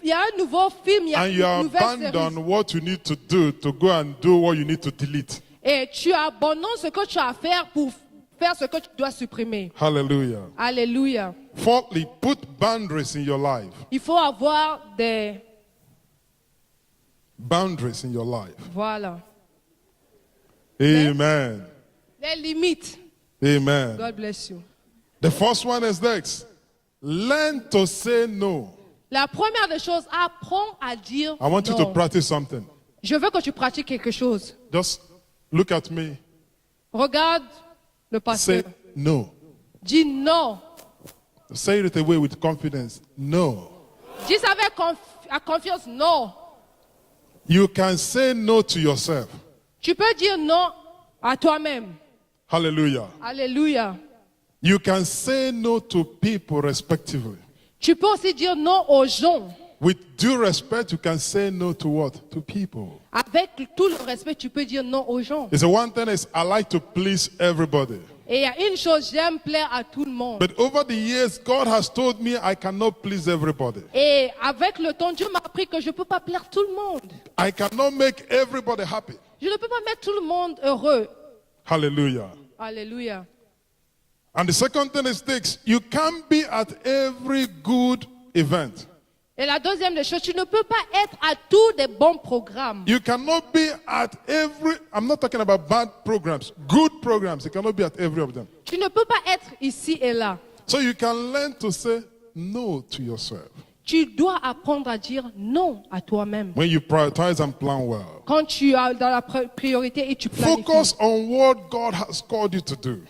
y a un nouveau film, il y a and you une nouvelle abandon série. what you need to do to go and do what you need to delete. Et tu abandonnes ce que tu as à faire pour faire ce que tu dois supprimer. Hallelujah. Alléluia. Fourthly, put boundaries in your life. Il faut avoir des... Boundaries in your life. Voilà. Amen. Des limites. Amen. God bless you. The first one is this. Learn to say no. La première des choses, apprends à dire I want you to non. practice something. Je veux que tu pratiques quelque chose. Just look at me. Regarde le pasteur. Say no. Dis non. Say it away with confidence. No. Dis ça avec confiance. Non. You can say no to yourself. Tu peux dire non à toi-même. Hallelujah. Alléluia. You can say no to people respectively. Tu peux aussi dire non aux gens. With due respect, you can say no to what? To people. Avec tout le respect, tu peux dire non aux gens. You see, one thing is I like to please everybody. Et il y a une chose, j'aime plaire à tout le monde. But over the years, God has told me I cannot please everybody. Et avec le temps, Dieu m'a appris que je ne peux pas plaire tout le monde. I cannot make everybody happy. Je ne peux pas mettre tout le monde heureux. Hallelujah. Alléluia. And the second thing is this. You can't be at every good event. Et la deuxième des choses, tu ne peux pas être à tous des bons programmes. You cannot be at every, I'm not talking about bad programs, good programs. You cannot be at every of them. Tu ne peux pas être ici et là. So you can learn to say no to yourself. Tu dois apprendre à dire non à toi-même. When you prioritize and plan well. Quand tu es dans la priorité et tu planifies. Focus on what God has called you to do.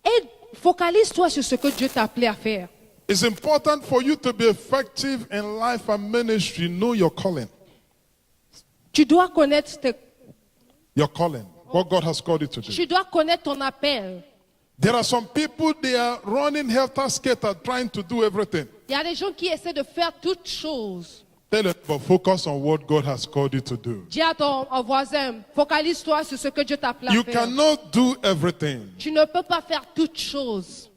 Et focalise-toi sur ce que Dieu t'a appelé à faire. It's important for you to be effective in life and ministry. Know your calling. Tu dois connaître Your calling. What God has called you to do. tu dois connaître ton appel. There are some people, they are running helter-skelter trying to do everything. Il y a des gens qui essaient de faire toutes choses. Tell them, but focus on what God has called you to do. Dis à ton voisin, focalise-toi sur ce que Dieu t'a appelé à You faire. cannot do everything. Tu ne peux pas faire toutes choses.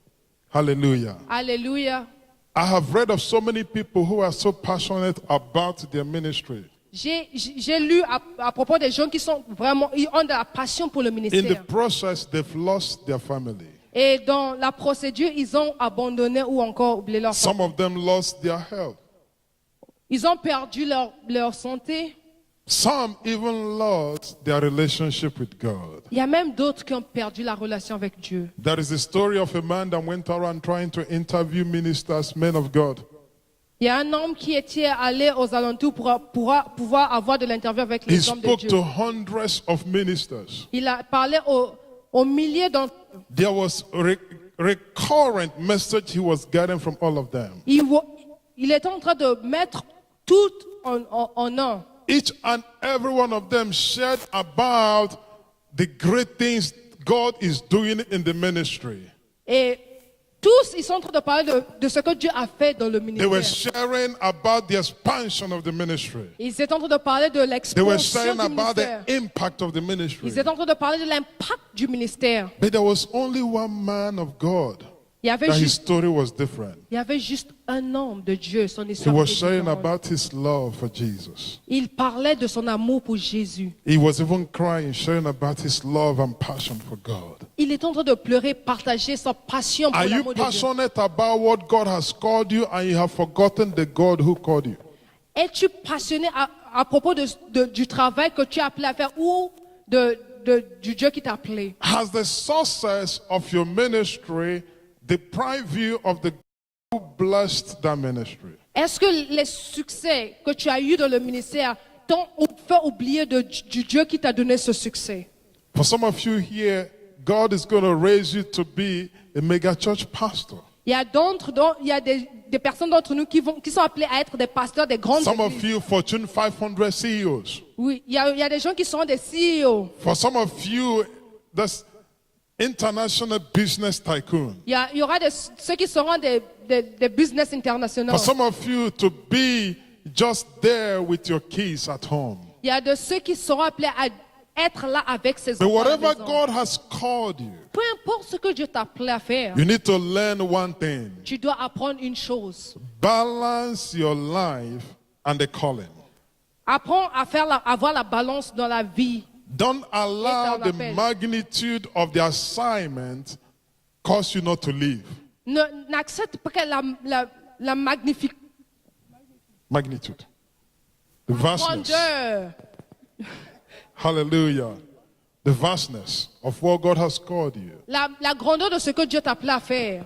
Hallelujah. Alléluia. I have read of so many people who are so passionate about their ministry. J'ai lu à propos des gens qui sont vraiment, ils ont de la passion pour le In the ministère. process, they've lost their family. Et dans la procédure, ils ont abandonné ou encore oublié leur Some famille. of them lost their health. Ils ont perdu leur santé. Some even lost their relationship with God. Il y a même d'autres qui ont perdu la relation avec Dieu. There is a story of a man that went around trying to interview ministers, men of God. Il y a un homme qui était allé aux alentours pour pouvoir avoir de l'interview avec He les hommes de spoke Dieu. to hundreds of ministers. Il a parlé aux milliers d'entre eux. There was a recurrent message he was getting from all of them. Il était en train de mettre tout en un. Each and every one of them shared about the great things God is doing in the ministry. Et tous, ils sont en train de parler de ce que Dieu a fait dans le They were ministère. sharing about the expansion of the ministry. Ils étaient en train de parler de They were l'expansion sharing du about ministère. the impact of the ministry. Ils étaient en train de parler de l'impact du ministère. But there was only one man of God Il y avait that his juste, story was different. il y avait juste un homme de Dieu. Son He histoire was était sharing différente. about his love for Jesus. Il parlait de son amour pour Jésus. He was even crying, sharing about his love and passion for God. Il est en train de pleurer, partager sa passion pour Are you l'amour de Dieu. passionate about what God has called you and you have forgotten the God who called you? Es-tu passionné à propos du travail que tu as appelé à faire ou du Dieu qui t'a appelé? Has the success of your ministry deprived you of the God who blessed that ministry? Est-ce que les succès que tu as eus dans le ministère t'ont fait oublier du Dieu qui t'a donné ce succès? For some of you here, God is going to raise you to be a mega church pastor. Il y a des personnes d'entre nous qui sont appelées à être des pasteurs des grandes Some of églises. you, Fortune 500 CEOs. Oui, il y a des gens qui sont des CEO. For some of you, that's international business tycoon. Il y aura ceux qui seront des business internationaux. For some of you to be just there with your kids at home. Il y a de ceux qui seront appelés à être là avec ses But enfants. à la whatever maison. God has called you, peu importe ce que Dieu t'a appelé à faire, You need to learn one thing. tu dois apprendre une chose. Balance your life and the calling. Apprends à avoir la balance dans la vie. Don't allow Et ton the appel. magnitude of the assignment cause you not to live. N'accepte pas que la magnifique Magnitude. The vastness. grandeur, Hallelujah. The vastness of what God has called you. la grandeur de ce que Dieu t'a appelé à faire.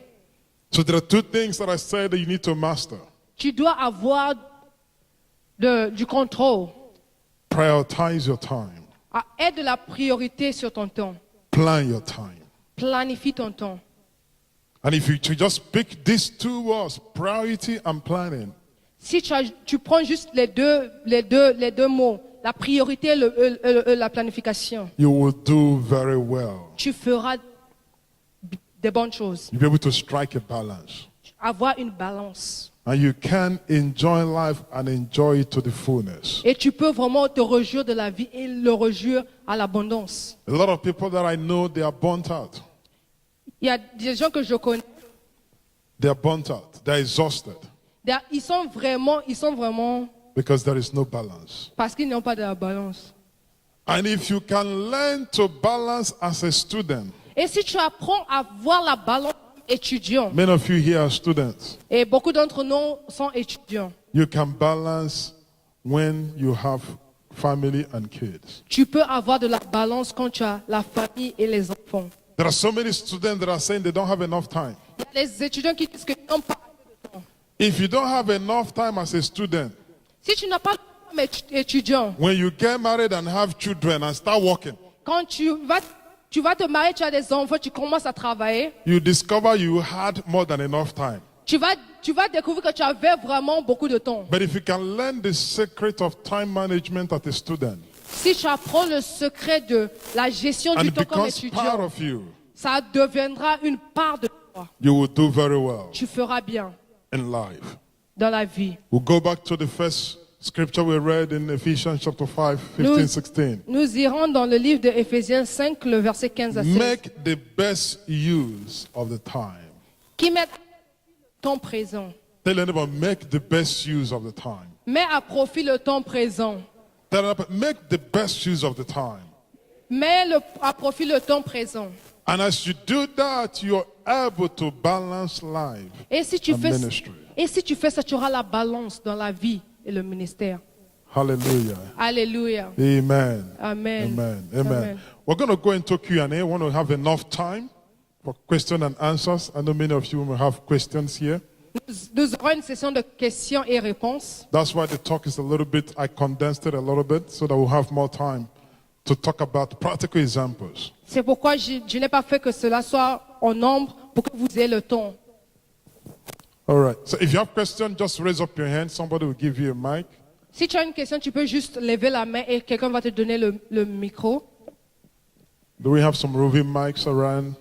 So there are two things that I said that you need to master. Tu dois avoir du contrôle. Prioritize your time. Aie de la priorité sur ton temps. Plan your time. Planifie ton temps. And if you to just pick these two words, priority and planning, Si tu prends juste les deux mots, la priorité et la planification, you will do very well. tu feras des bonnes choses. You'll be able to strike a balance. Avoir une balance. And you can enjoy life and enjoy it to the fullness. Et tu peux vraiment te réjouir de la vie et le réjouir à l'abondance. A lot of people that I know, they are burnt out. Il y a des gens que je connais, They are burnt out. They are exhausted ils sont vraiment because there is no balance. parce qu'ils n'ont pas de la balance. And if you can learn to balance as a student, Et si tu apprends à voir la balance étudiant, many of you here are students, et beaucoup d'entre nous sont étudiants, you can balance when you have family and kids. tu peux avoir de la balance quand tu as la famille et les enfants. There are so many students that are saying they don't have enough time. Il y a les étudiants qui disent qu'ils n'ont pas assez de temps. If you don't have enough time as a student, Si tu n'as pas le temps comme étudiant, when you get married and have children and start working, quand tu vas te marier, tu as des enfants, tu commences à travailler, you discover you had more than enough time. tu vas découvrir que tu avais vraiment beaucoup de temps. But if you can learn the secret of time management as a student, Si tu apprends le secret de la gestion and du it temps comme becomes part étudiant, of you, ça deviendra une part de toi. you will do very well Tu feras bien in life. dans la vie. We'll go back to the first scripture we read in Ephesians chapter 5, 15, 16. Nous irons dans le livre de Éphésiens 5, le verset 15 à 16, Make the best use of the time. qui met ton présent. Tell anybody, make the best use of the time. Mets à profit le temps présent. Tell anybody, make the best use of the time. Mets à profit le temps présent. And as you do that, you're able to balance life Et si tu and fais, ministry. et si tu fais ça, tu auras la balance dans la vie et le ministère. Hallelujah. Alléluia. Amen. Amen. Amen. Amen. Amen. We're going to go into Q&A. We want to have enough time for question and answers. I know many of you will have questions here. Nous aurons une session de questions et réponses. That's why the talk is a little bit, I condensed it a little bit so that we'll have more time to talk about practical examples. C'est pourquoi je n'ai pas fait que cela soit en nombre pour que vous ayez le temps. All right. So if you have questions, just raise up your hand. Somebody will give you a mic. Si tu as une question, tu peux juste lever la main et quelqu'un va te donner le micro. Do we have some roving mics around?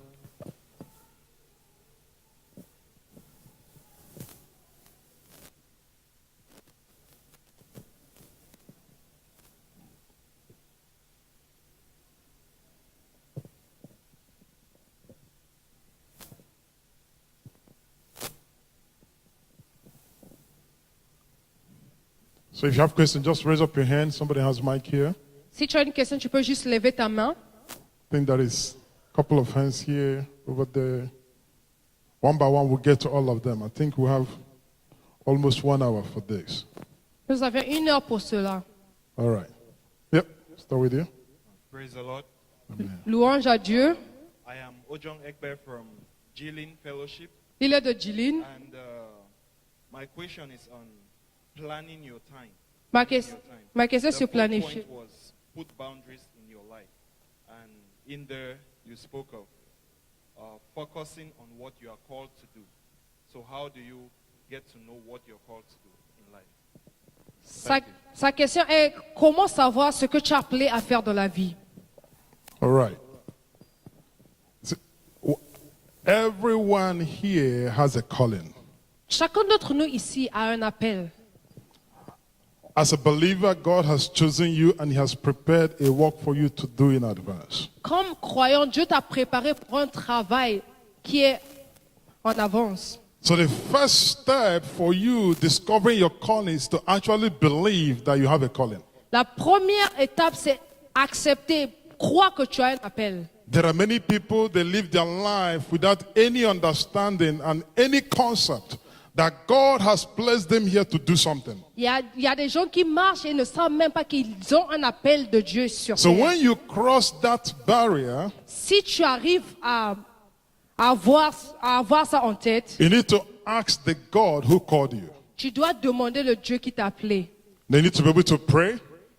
So if you have questions, just raise up your hand. Somebody has mic here. Si tu as une question, tu peux juste lever ta main. I think there is a couple of hands here, over there. One by one, we'll get to all of them. I think we have almost 1 hour for this. Nous avons 1 heure pour cela. All right. Yep. Start with you. Praise the Lord. Louange à Dieu. I am Ojong Ekber from Jilin Fellowship, Il est de Jilin. and my question is on planning your time. Ma Your question time. c'est The planifier. point was put boundaries in your life, and in there you spoke of focusing on what you are called to do. So how do you get to know what you're called to do in life? Sa question est comment savoir ce que tu es appelé à faire dans la vie. All right. So, everyone here has a calling. Chacun d'entre nous ici a un appel. As a believer, God has chosen you and He has prepared a work for you to do in advance. Comme croyant, Dieu t'a préparé pour un travail qui est en avance. So the first step for you discovering your calling is to actually believe that you have a calling. La première étape, c'est accepter, croire que tu as un appel. There are many people, they live their life without any understanding and any concept that God has placed them here to do something. Il y a des gens qui marchent et ne savent même pas qu'ils ont un appel de Dieu sur So terre. when you cross that barrier, Si tu arrives à avoir ça en tête, you need to ask the God who called you. tu dois demander le Dieu qui t'a appelé. They need to be able to pray,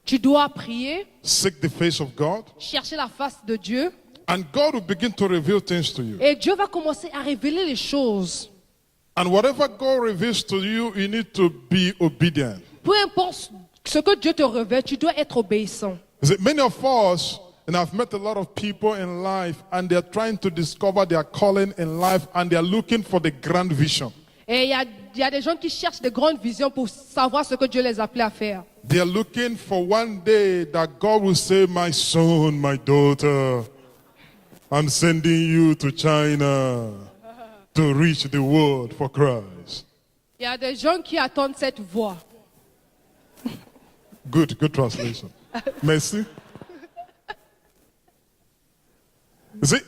Tu dois prier, seek the face of God, chercher la face de Dieu. and God will begin to reveal things to you. Et Dieu va commencer à révéler les choses. And whatever God reveals to you, you need to be obedient. Peu importe ce que Dieu te révèle, tu dois être obéissant. You see, many of us, and I've met a lot of people in life, and they're trying to discover their calling in life, and they're looking for the grand vision. Et il y a des gens qui cherchent de grandes visions pour savoir ce que Dieu les a appelés à faire. They're looking for one day that God will say, my son, my daughter, I'm sending you to China to reach the world for Christ. Il y a des gens qui attendent cette voix. Good translation. Merci. You see,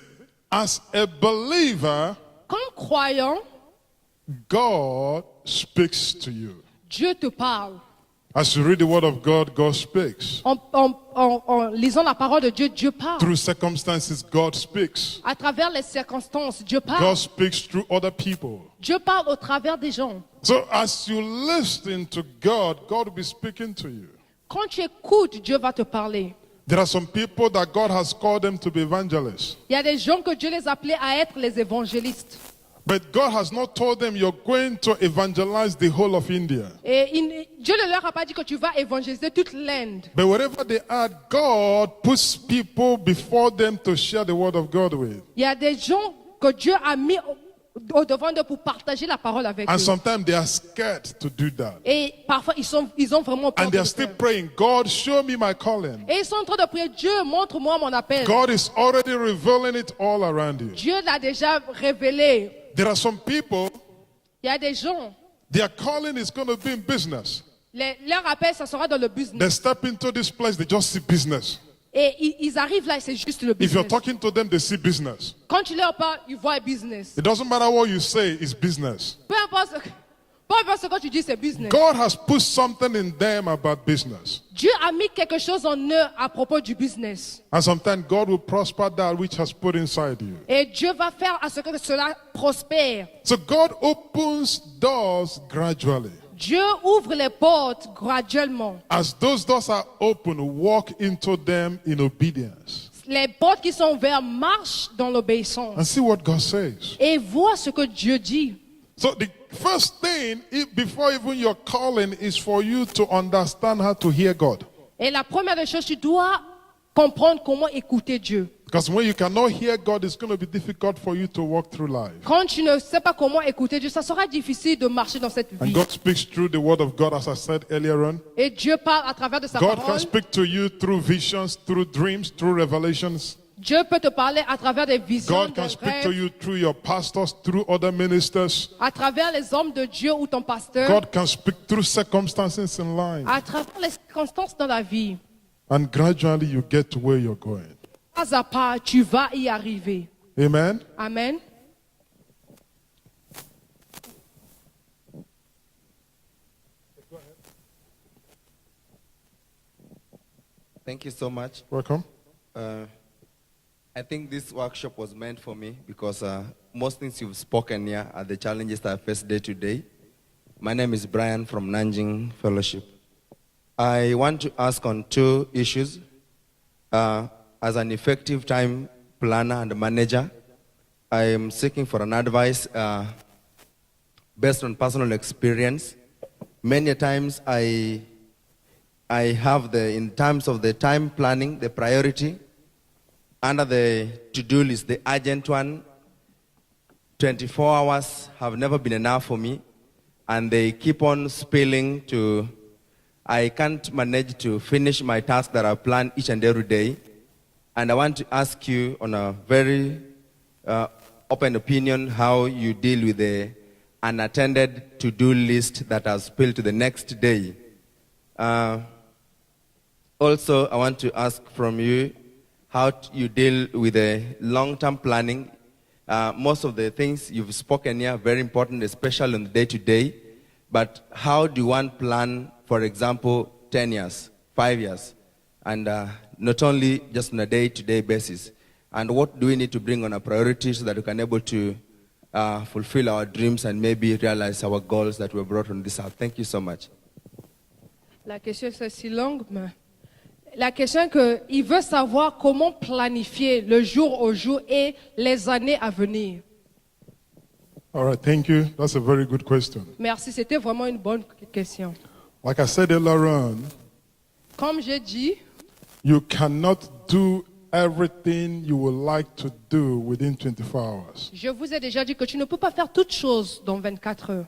as a believer, Comme croyant, God speaks to you. Dieu te parle. As you read the word of God, God speaks. En lisant la parole de Dieu, Dieu parle. Through circumstances, God speaks. À travers les circonstances, Dieu God parle. speaks through other people. Dieu parle au travers des gens. So as you listen to God, God will be speaking to you. Quand tu écoutes, Dieu va te parler. There are some people that God has called them to be evangelists. Il y a des gens que Dieu les a appelés à être les évangélistes. But God has not told them you're going to evangelize the whole of India. Et Dieu ne leur a pas dit que tu vas évangéliser toute l'Inde. But wherever they are, God puts people before them to share the word of God with. Il y a des gens que Dieu a mis au devant d'eux pour partager la parole avec And eux. sometimes they are scared to do that. Et parfois, ils ont vraiment peur And de they le are still faire. praying, God, show me my calling. Et ils sont en train de prier, Dieu, montre-moi mon appel. God is already revealing it all around you. Dieu l'a déjà révélé. There are some people, Il y a des gens, their calling is going to be in business. leur appel, ça sera dans le They business. step into this place, they just see business. Et ils arrivent là et c'est juste le If you're business. talking to them, they see business. Quand tu leur parles, ils voient business. It doesn't matter what you say, it's business. Peu importe ce que tu dis, c'est business. God has put something in them about business. Dieu a mis quelque chose en eux à propos du business. And sometimes God will prosper that which has put inside you. Et Dieu va faire à ce que cela prospère. So God opens doors gradually. Dieu ouvre les portes graduellement. As those doors are open, walk into them in obedience. Les portes qui sont ouvertes marchent dans l'obéissance. And see what God says. Et vois ce que Dieu dit. So the first thing, before even your calling, is for you to understand how to hear God. Et la première des choses, tu dois comprendre comment écouter Dieu. Because when you cannot hear God, it's going to be difficult for you to walk through life. Quand tu ne sais pas comment écouter Dieu, ça sera difficile de marcher dans cette And vie. God speaks through the word of God, as I said earlier on. Et Dieu parle à travers de sa God can parole. speak to you through visions, through dreams, through revelations. Dieu peut te parler à travers des visions, God des can speak to rêves, you through your pastors, through other ministers. à travers les hommes de Dieu ou ton pasteur, God can speak through circumstances in life. à travers les circonstances dans la vie. And gradually you get to where you're going. Pas à pas, tu vas y arriver. Amen. Amen. Thank you so much. Welcome. I think this workshop was meant for me because most things you've spoken here are the challenges that I face day to day. My name is Brian from Nanjing Fellowship. I want to ask on two issues. As an effective time planner and manager, I am seeking for an advice based on personal experience. Many times I have in terms of the time planning, the priority, under the to-do list, the urgent one, 24 hours have never been enough for me, and they keep on spilling to I can't manage to finish my task that I plan each and every day. And I want to ask you on a very open opinion how you deal with the unattended to-do list that has spilled to the next day. Also, I want to ask from you how you deal with the long-term planning. Most of the things you've spoken here are very important, especially on the day-to-day. But how do one plan, for example, 10 years, 5 years, and not only just on a day-to-day basis? And what do we need to bring on our priorities so that we can be able to fulfill our dreams and maybe realize our goals that were brought on this earth? Thank you so much. La question c'est si longue, mais la question est qu'il veut savoir comment planifier le jour au jour et les années à venir. All right, thank you. That's a very good question. Merci, c'était vraiment une bonne question. Like I said earlier on, Comme j'ai dit, you cannot do everything you would like to do within 24 hours. je vous ai déjà dit que tu ne peux pas faire toutes choses dans 24 heures.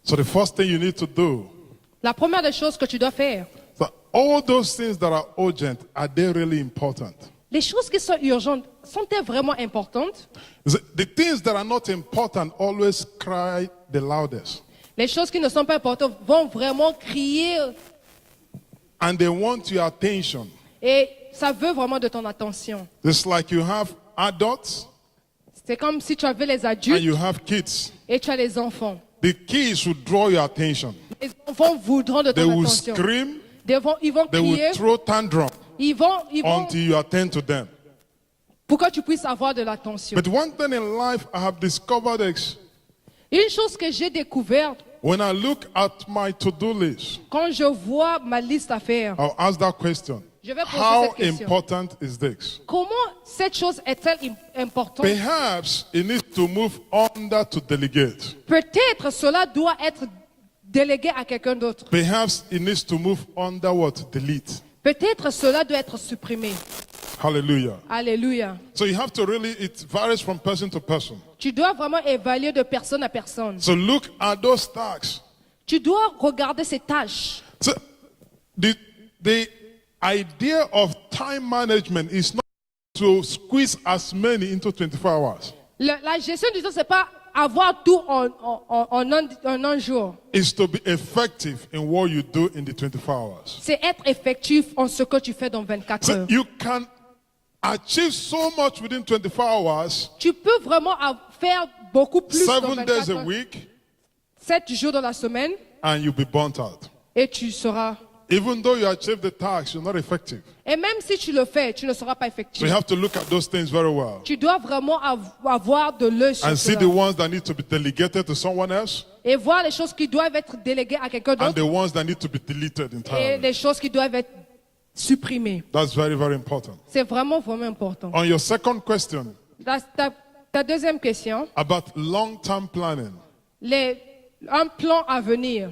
So the first thing you need to do, La première des choses que tu dois faire, so all those things that are urgent, are they really important? les choses qui sont urgentes, sont-elles vraiment importantes? The things that are not important always cry the loudest. Les choses qui ne sont pas importantes vont vraiment crier And they want your attention. et ça veut vraiment de ton attention. It's like you have adults C'est comme si tu avais les and adultes you have kids. et tu as les enfants. The kids will draw your attention. Les enfants voudront de They ton will attention. scream, Ils vont they will crier, throw tantrum ils vont until you attend to them. pour que tu puisses avoir de l'attention. But one thing in life I have discovered is Une chose que j'ai découverte, when I look at my to-do list, quand je vois ma liste à faire, I'll ask that question. je vais poser How cette question. important is this? Comment cette chose est-elle importante? Perhaps it needs to move under to delegate. Peut-être cela doit être délégué à quelqu'un d'autre. Perhaps it needs to move under what? Delete. Peut-être cela doit être supprimé. Hallelujah. Alléluia. So you have to really, it varies from person to person. Tu dois vraiment évaluer de personne à personne. So look at those tasks. Tu dois regarder ces tâches. So the idea of time management is not to squeeze as many into 24 hours. La gestion du temps, ce n'est pas avoir tout en un jour. It's to be effective in what you do in the 24 hours. C'est être effectif en ce que tu fais dans 24 So heures. you can achieve so much within 24 hours, Tu peux vraiment faire beaucoup plus dans 7 days 24 a heures. week, 7 jours dans la semaine and you'll be burnt out. et tu seras. Even though you achieve the task, you're not effective. Et même si tu le fais, tu ne seras pas So effectif. you have to look at those things very well Tu dois vraiment avoir de l'œil sur and see cela. the ones that need to be delegated to someone else Et voir les choses qui doivent être déléguées à quelqu'un and d'autre the ones that need to be deleted et entirely. les choses qui doivent être supprimées. That's very, very important. C'est vraiment, vraiment important. On your second question Ta deuxième question, about long-term planning. un plan à venir.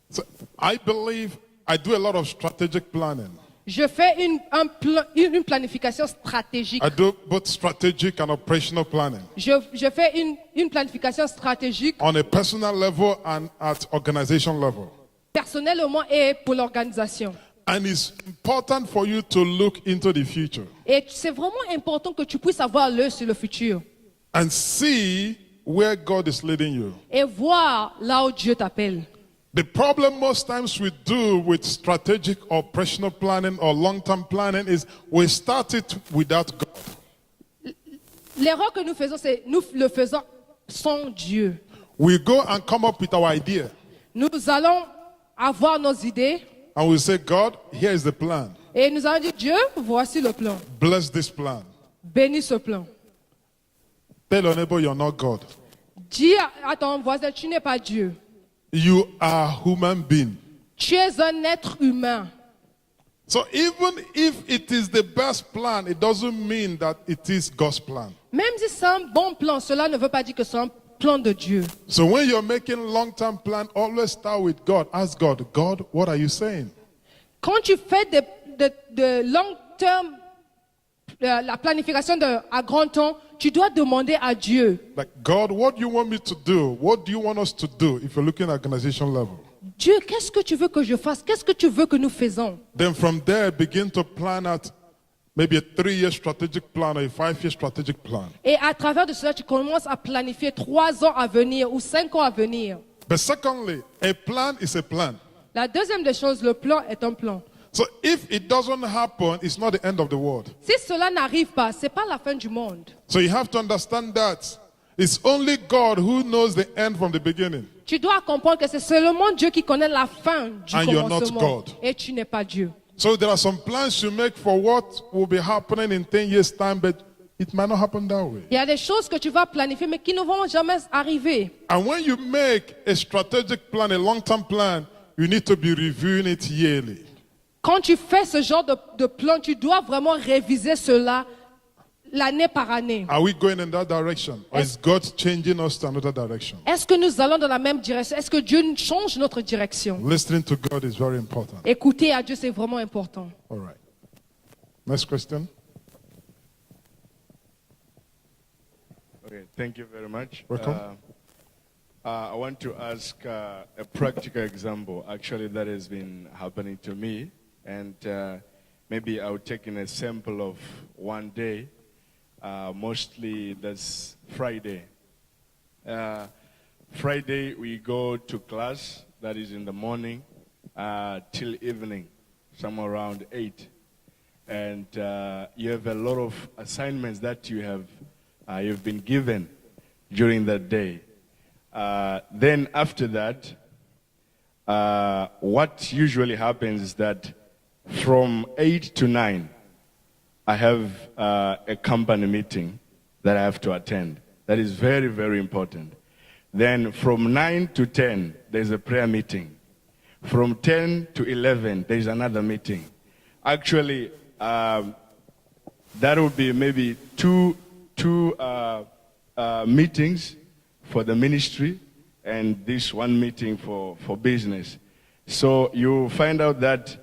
So I believe I do a lot of strategic planning. Je fais une planification stratégique. I do both strategic and operational planning Je fais une planification stratégique on a personal level and at organization level. personnellement et pour l'organisation. And it's important for you to look into the future Et c'est vraiment important que tu puisses avoir l'œil sur le futur and see where God is leading you. et voir là où Dieu t'appelle. The problem most times we do with strategic operational planning or long-term planning is we start it without God. L'erreur que nous faisons, c'est nous le faisons sans Dieu. We go and come up with our idea Nous allons avoir nos idées and we say, God, here is the plan. et nous allons dire, Dieu, voici le plan. Bless this plan. Bénis ce plan. Tell your neighbor you're not God. Dis à ton voisin, tu n'es pas Dieu. You are a human being. Tu es un être humain. So even if it is the best plan, it doesn't mean that it is God's plan. Même si c'est un bon plan, cela ne veut pas dire que c'est un plan de Dieu. So when you're making long-term plan, always start with God. Ask God, God, what are you saying? Quand tu fais de long term la planification à grand temps, tu dois demander à Dieu. Like, God, what do you want me to do? What do you want us to do if you're looking at organization level? Dieu, qu'est-ce que tu veux que je fasse? Qu'est-ce que tu veux que nous faisons? Then from there, begin to plan out maybe a 3-year strategic plan or a 5-year strategic plan. Et à travers de cela, tu commences à planifier 3 ans à venir ou 5 ans à venir. But secondly, a plan is a plan. La deuxième des choses, le plan est un plan. So if it doesn't happen, it's not the end of the world. Si cela n'arrive pas, ce n'est pas la fin du monde. So you have to understand that it's only God who knows the end from the beginning. Tu dois comprendre que c'est seulement Dieu qui connaît la fin du And you're not commencement. God. Et tu n'es pas Dieu. So there are some plans you make for what will be happening in 10 years' time, but it might not happen that way. Il y a des choses que tu vas planifier, mais qui ne vont jamais arriver. And when you make a strategic plan, a long-term plan, you need to be reviewing it yearly. Quand tu fais ce genre de plan, tu dois vraiment réviser cela l'année par année. Are we going in that direction? Or is God changing us to another direction? Est-ce que nous allons dans la même direction? Est-ce que Dieu change notre direction? Listening to God is very important. Écouter à Dieu, c'est vraiment important. All right. Next question. Okay, thank you very much. Welcome. I want to ask a practical example, actually, that has been happening to me. And maybe I'll take an example of one day. Mostly that's Friday. Friday we go to class, that is in the morning, till evening, somewhere around 8. And you have a lot of assignments that you've been given during that day. Then after that, what usually happens is that from 8 to 9, I have a company meeting that I have to attend. That is very, very important. Then from 9 to 10, there's a prayer meeting. From 10 to 11, there's another meeting. Actually, that would be maybe two meetings for the ministry and this one meeting for business. So you find out that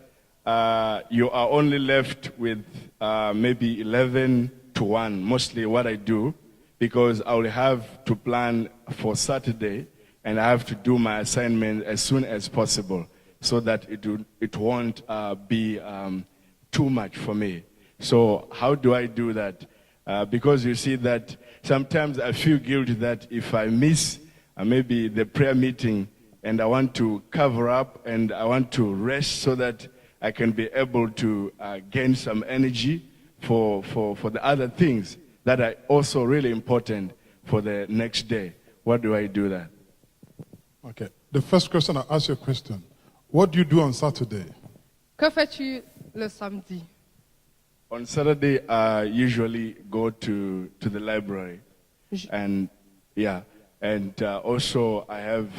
you are only left with maybe 11 to 1, mostly what I do, because I will have to plan for Saturday and I have to do my assignment as soon as possible so that it won't be too much for me. So how do I do that? Because you see that sometimes I feel guilty that if I miss maybe the prayer meeting and I want to cover up and I want to rest so that I can be able to gain some energy for the other things that are also really important for the next day. What do I do that? Okay. The first question, I ask you a question. What do you do on Saturday? Que fais-tu le samedi? On Saturday, I usually go to the library. And yeah, and also I have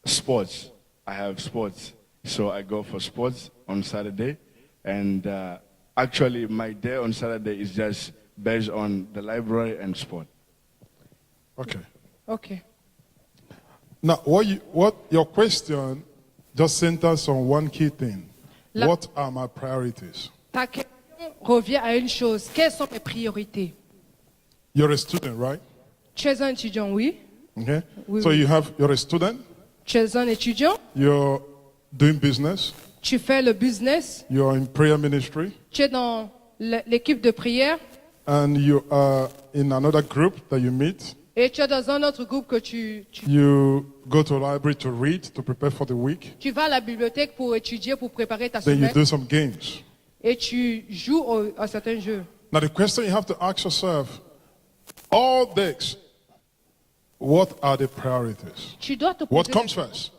sports. I have sports, so I go for sports on Saturday. And actually, my day on Saturday is just based on the library and sport. Okay. Ok. Now, what your question just centers on one key thing. What are my priorities? Ta question revient à une chose. Quelles sont mes priorités? You're a student, right? Tu es un étudiant, oui. Okay. Oui, So oui. you're a student. Tu es un étudiant. You're doing business. Tu fais le business. You're in prayer ministry, Tu es dans l'équipe de prière. and you are in another group that you meet. Et tu es dans un autre groupe que tu You go to a library to read, to prepare for the week. vas à la bibliothèque pour étudier, pour préparer ta Then you semaine. do some games. Et tu joues à certains jeux. Now, the question you have to ask yourself, all this, what are the priorities? Tu dois te What poser, comes first?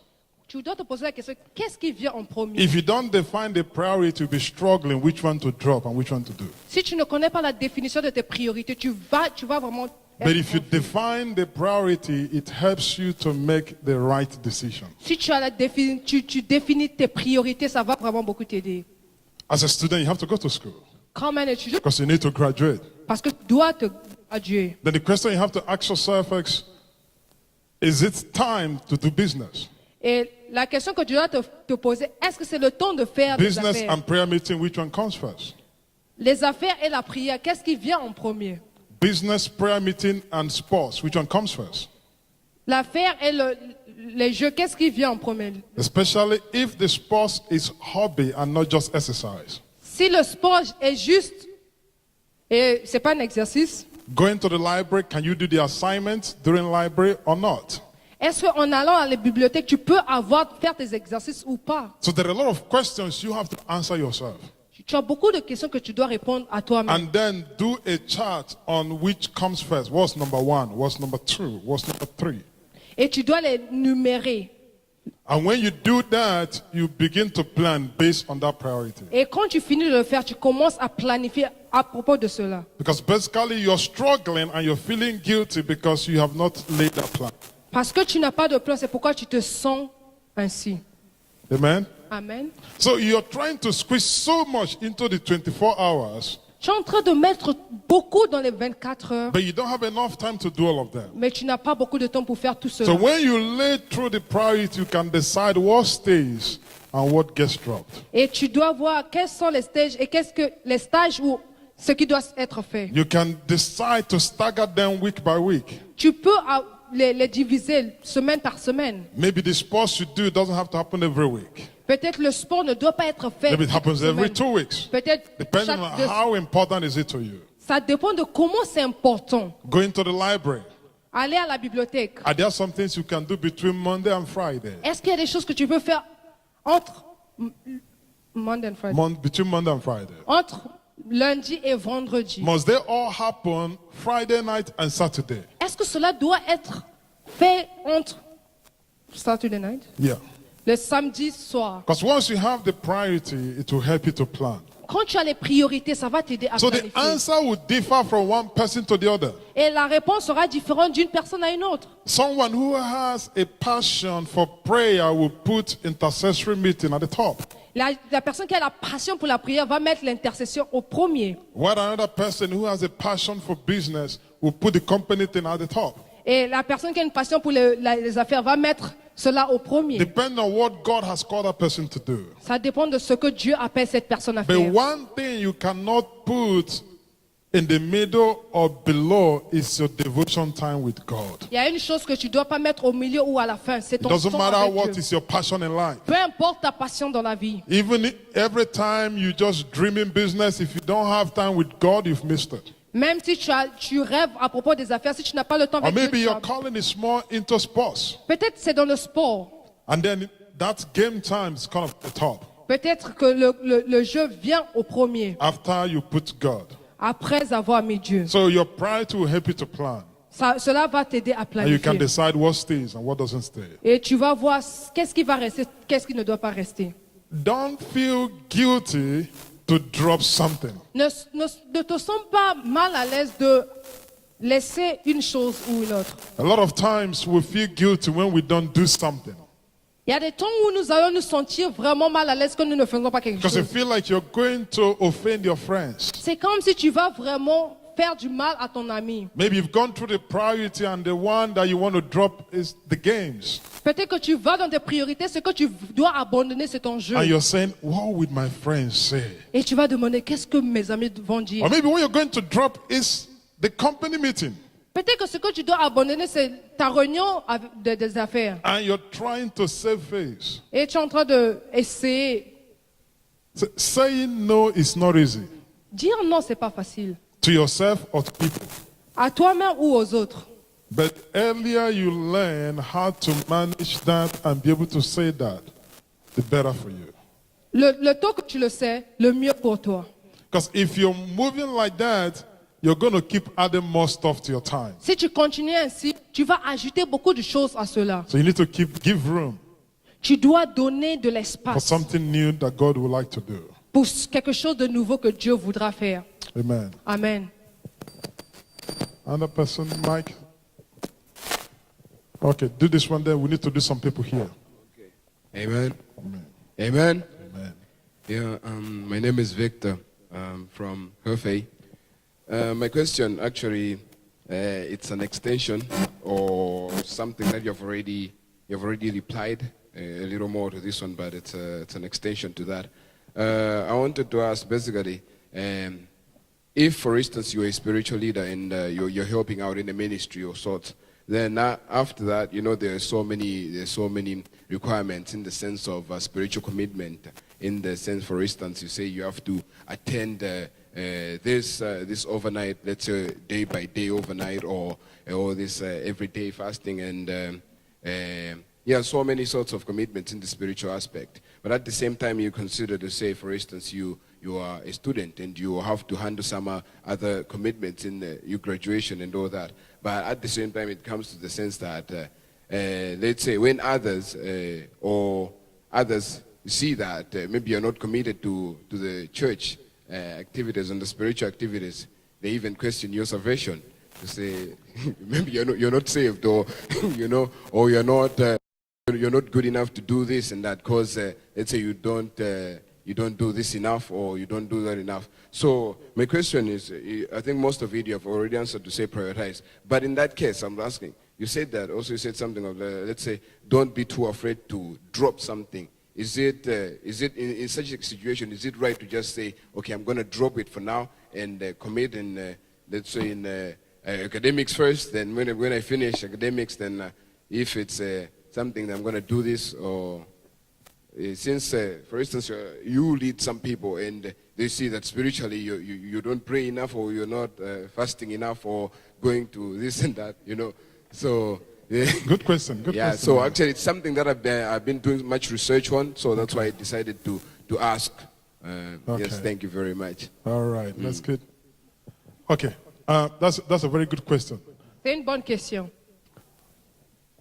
tu dois te poser la question, qu'est-ce qui vient en premier? If you don't define the priority, you'll be struggling which one to drop and which one to do. Si tu ne connais pas la définition de tes priorités, tu vas vraiment... But if you define the priority, it helps you to make the right decision. Si tu tu définis tes priorités, ça va vraiment beaucoup t'aider. As a student, you have to go to school Comme un étudiant, because you need to graduate. parce que tu dois te graduer. Then the question you have to ask yourself is it time to do business? Et la question que tu dois te poser, est-ce que c'est le temps de faire des Business affaires? and prayer meeting, which one comes first? Les affaires et la prière, qu'est-ce qui vient en premier? Business, prayer meeting, and sports, which one comes first? L'affaire et les jeux, qu'est-ce qui vient en premier? Especially if the sports is hobby and not just exercise. Si le sport est juste et c'est pas un exercice, Going to the library, can you do the assignments during library or not? est-ce qu'en allant à la bibliothèque, tu peux faire tes exercices ou pas? So there are a lot of questions you have to answer yourself. Tu as beaucoup de questions que tu dois répondre à toi-même. And then do a chart on which comes first. What's number one? What's number two? What's number three? Et tu dois les numérer. And when you do that, you begin to plan based on that priority. Et quand tu finis de le faire, tu commences à planifier à propos de cela. Because basically you're struggling and you're feeling guilty because you have not laid that plan. Parce que tu n'as pas de plan, c'est pourquoi tu te sens ainsi. Amen? Amen. So you're trying to squeeze so much into the 24 hours, Tu es en train de mettre beaucoup dans les 24 heures, but you don't have enough time to do all of them. mais tu n'as pas beaucoup de temps pour faire tout So cela. when you lay through the priority, you can decide what stays and what gets dropped. Et tu dois voir quels sont les stages et qu'est-ce que les stages ou ce qui doit être fait. You can decide to stagger them week by week. Tu peux les diviser semaine par semaine. Maybe the sports you do doesn't have to happen every week. Peut-être le sport ne doit pas être fait. Maybe it chaque happens every semaine. 2 weeks. Peut-être Depending chaque on 2 how important is it to you. Ça dépend de comment c'est important. Going to the library. Aller à la bibliothèque. Are there some things you can do between Monday and Friday? Est-ce qu'il y a des choses que tu peux faire entre Monday and Friday? Between Monday and Friday. Entre lundi et vendredi. Must they all happen Friday night and Saturday? Est-ce que cela doit être fait entre Saturday night? Yeah. Le samedi soir. Because once you have the priority, it will help you to plan. Quand tu as les priorités, ça va t'aider à So the planifier. answer will differ from one person to the other. Et la réponse sera différente d'une personne à une autre. Someone who has a passion for prayer will put intercessory meeting at the top. La personne qui a la passion pour la prière va mettre l'intercession au premier. While another person who has a passion for business will put the company thing at the top. Et la personne qui a une passion pour les affaires va mettre cela au premier. Depending on what God has called that person to do. Ça dépend de ce que Dieu appelle cette personne à But faire. one thing you cannot put in the middle or below is your devotion time with God. Il y a une chose que tu ne dois pas mettre au milieu ou à la fin, c'est It ton doesn't temps matter avec what Dieu. is your passion in life. Peu importe ta passion dans la vie. Even every time you just dreaming business, if you don't have time with God, you've missed it. Même si tu rêves à propos des affaires, si tu n'as pas le temps Or avec maybe Dieu, your calling is more into sports. peut-être c'est dans le sport. And then that game time is kind of the top Peut-être que le jeu vient au premier, after you put God. après avoir mis Dieu. So your priority will help you to plan. Cela va t'aider à And you can planifier. decide what stays and what doesn't stay. Et tu vas voir qu'est-ce qui va rester, qu'est-ce qui ne doit pas rester. Don't feel guilty to drop something. Ne te sens pas mal à l'aise de laisser une chose ou une autre. A lot of times we feel guilty when we don't do something Il y a des temps où nous allons nous sentir vraiment mal à l'aise quand nous ne faisons pas quelque because you chose. feel like you're going to offend your friends. C'est comme si tu vas vraiment faire du mal à ton ami. Maybe you've gone through the priority and the one that you want to drop is the games. Peut-être que tu vas dans tes priorités, ce que tu dois abandonner, c'est ton jeu. And you're saying, what would my friends say? Et tu vas demander, qu'est-ce que mes amis vont dire? Or maybe what you're going to drop is the company meeting. Peut-être que ce que tu dois abandonner, c'est ta réunion des affaires. And you're trying to save face. Et tu es en train d'essayer. Saying no is not easy Dire non, c'est pas facile. to yourself or to people. À toi-même ou aux autres. But earlier you learn how to manage that and be able to say that, the better for you. Le tôt que tu le sais, le mieux pour toi. Because if you're moving like that, you're going to keep adding more stuff to your time. Si tu continues ainsi, tu vas ajouter beaucoup de choses à cela. So you need to give room Tu dois donner de for l'espace something new that God would like to do. pour quelque chose de nouveau que Dieu voudra faire. Amen. Amen. Another person, Mike? Okay, do this one then. We need to do some people here. Amen. Amen. Amen. Yeah, my name is Victor from Hefei. My question actually, it's an extension or something that you've already replied a little more to this one, but it's an extension to that. I wanted to ask basically, if, for instance, you're a spiritual leader and you're helping out in a ministry or sorts, then after that, you know, there's so many requirements in the sense of spiritual commitment. In the sense, for instance, you say you have to attend this overnight, let's say day by day overnight, or this everyday fasting, and yeah, so many sorts of commitments in the spiritual aspect. But at the same time, you consider to say, for instance, you are a student and you have to handle some other commitments in your graduation and all that. But at the same time, it comes to the sense that, let's say, when others see that maybe you're not committed to the church activities and the spiritual activities, they even question your salvation. To say maybe you're not saved, or you know, or you're not good enough to do this and that, because let's say you don't do this enough, or you don't do that enough. So my question is, I think most of it you have already answered to say prioritize. But in that case, I'm asking, you said that, also you said something of, let's say, don't be too afraid to drop something. Is it in such a situation, is it right to just say, okay, I'm going to drop it for now and commit in, let's say, in academics first, then when I finish academics, then if it's something that I'm going to do this, or since, for instance, you lead some people and they see that spiritually you don't pray enough, or you're not fasting enough, or going to this and that, you know. So Good question. Good yeah, question. so actually it's something that I've been doing much research on, so that's why I decided to ask. Yes, thank you very much. All right, that's good. Okay, that's a very good question. C'est une bonne question.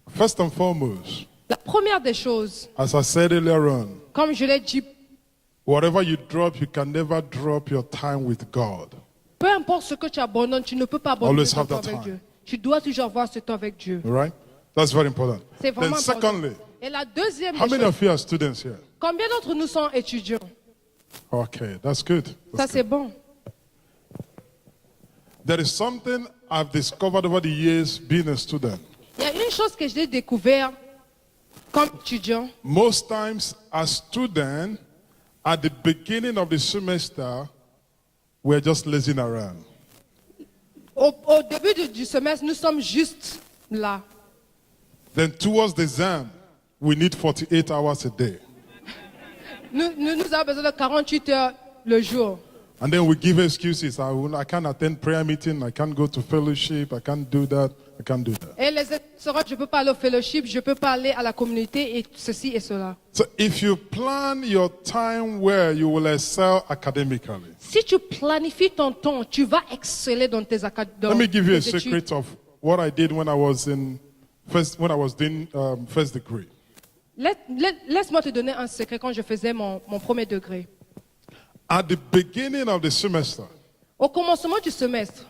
First and foremost, La première des choses, as I said earlier on, comme je l'ai dit, whatever you drop, you can never drop your time with God. peu importe ce que tu abandonnes, tu ne peux pas abandonner Always ton have temps that avec time. Dieu. Tu dois toujours avoir ce temps avec Dieu. All right? That's very important. C'est Then vraiment important. secondly, Et la deuxième how des many choses, of you are students here? combien d'entre nous sont étudiants? Okay, that's good. Ça, c'est bon. There is something I've discovered over the years being a student. Il y a une chose que j'ai découvert comme étudiant. Most times, as students, at the beginning of the semester, we're just lazing around. Au début du semestre, nous sommes juste là. Then towards the exam, we need 48 hours a day. Nous avons besoin de 48 heures le jour. And then we give excuses. I can't attend prayer meeting. I can't go to fellowship. I can't do that. I can't do that. Et les seront, je ne peux pas aller au fellowship, je ne peux pas aller à la communauté et ceci et cela. So if you plan your time well, you will excel academically. Si tu planifies ton temps, tu vas exceller dans tes académies. Let me give you a secret of what I did when I was doing first degree. Laisse-moi te donner un secret quand je faisais mon premier degré. At the beginning of the semester, Au commencement du semestre,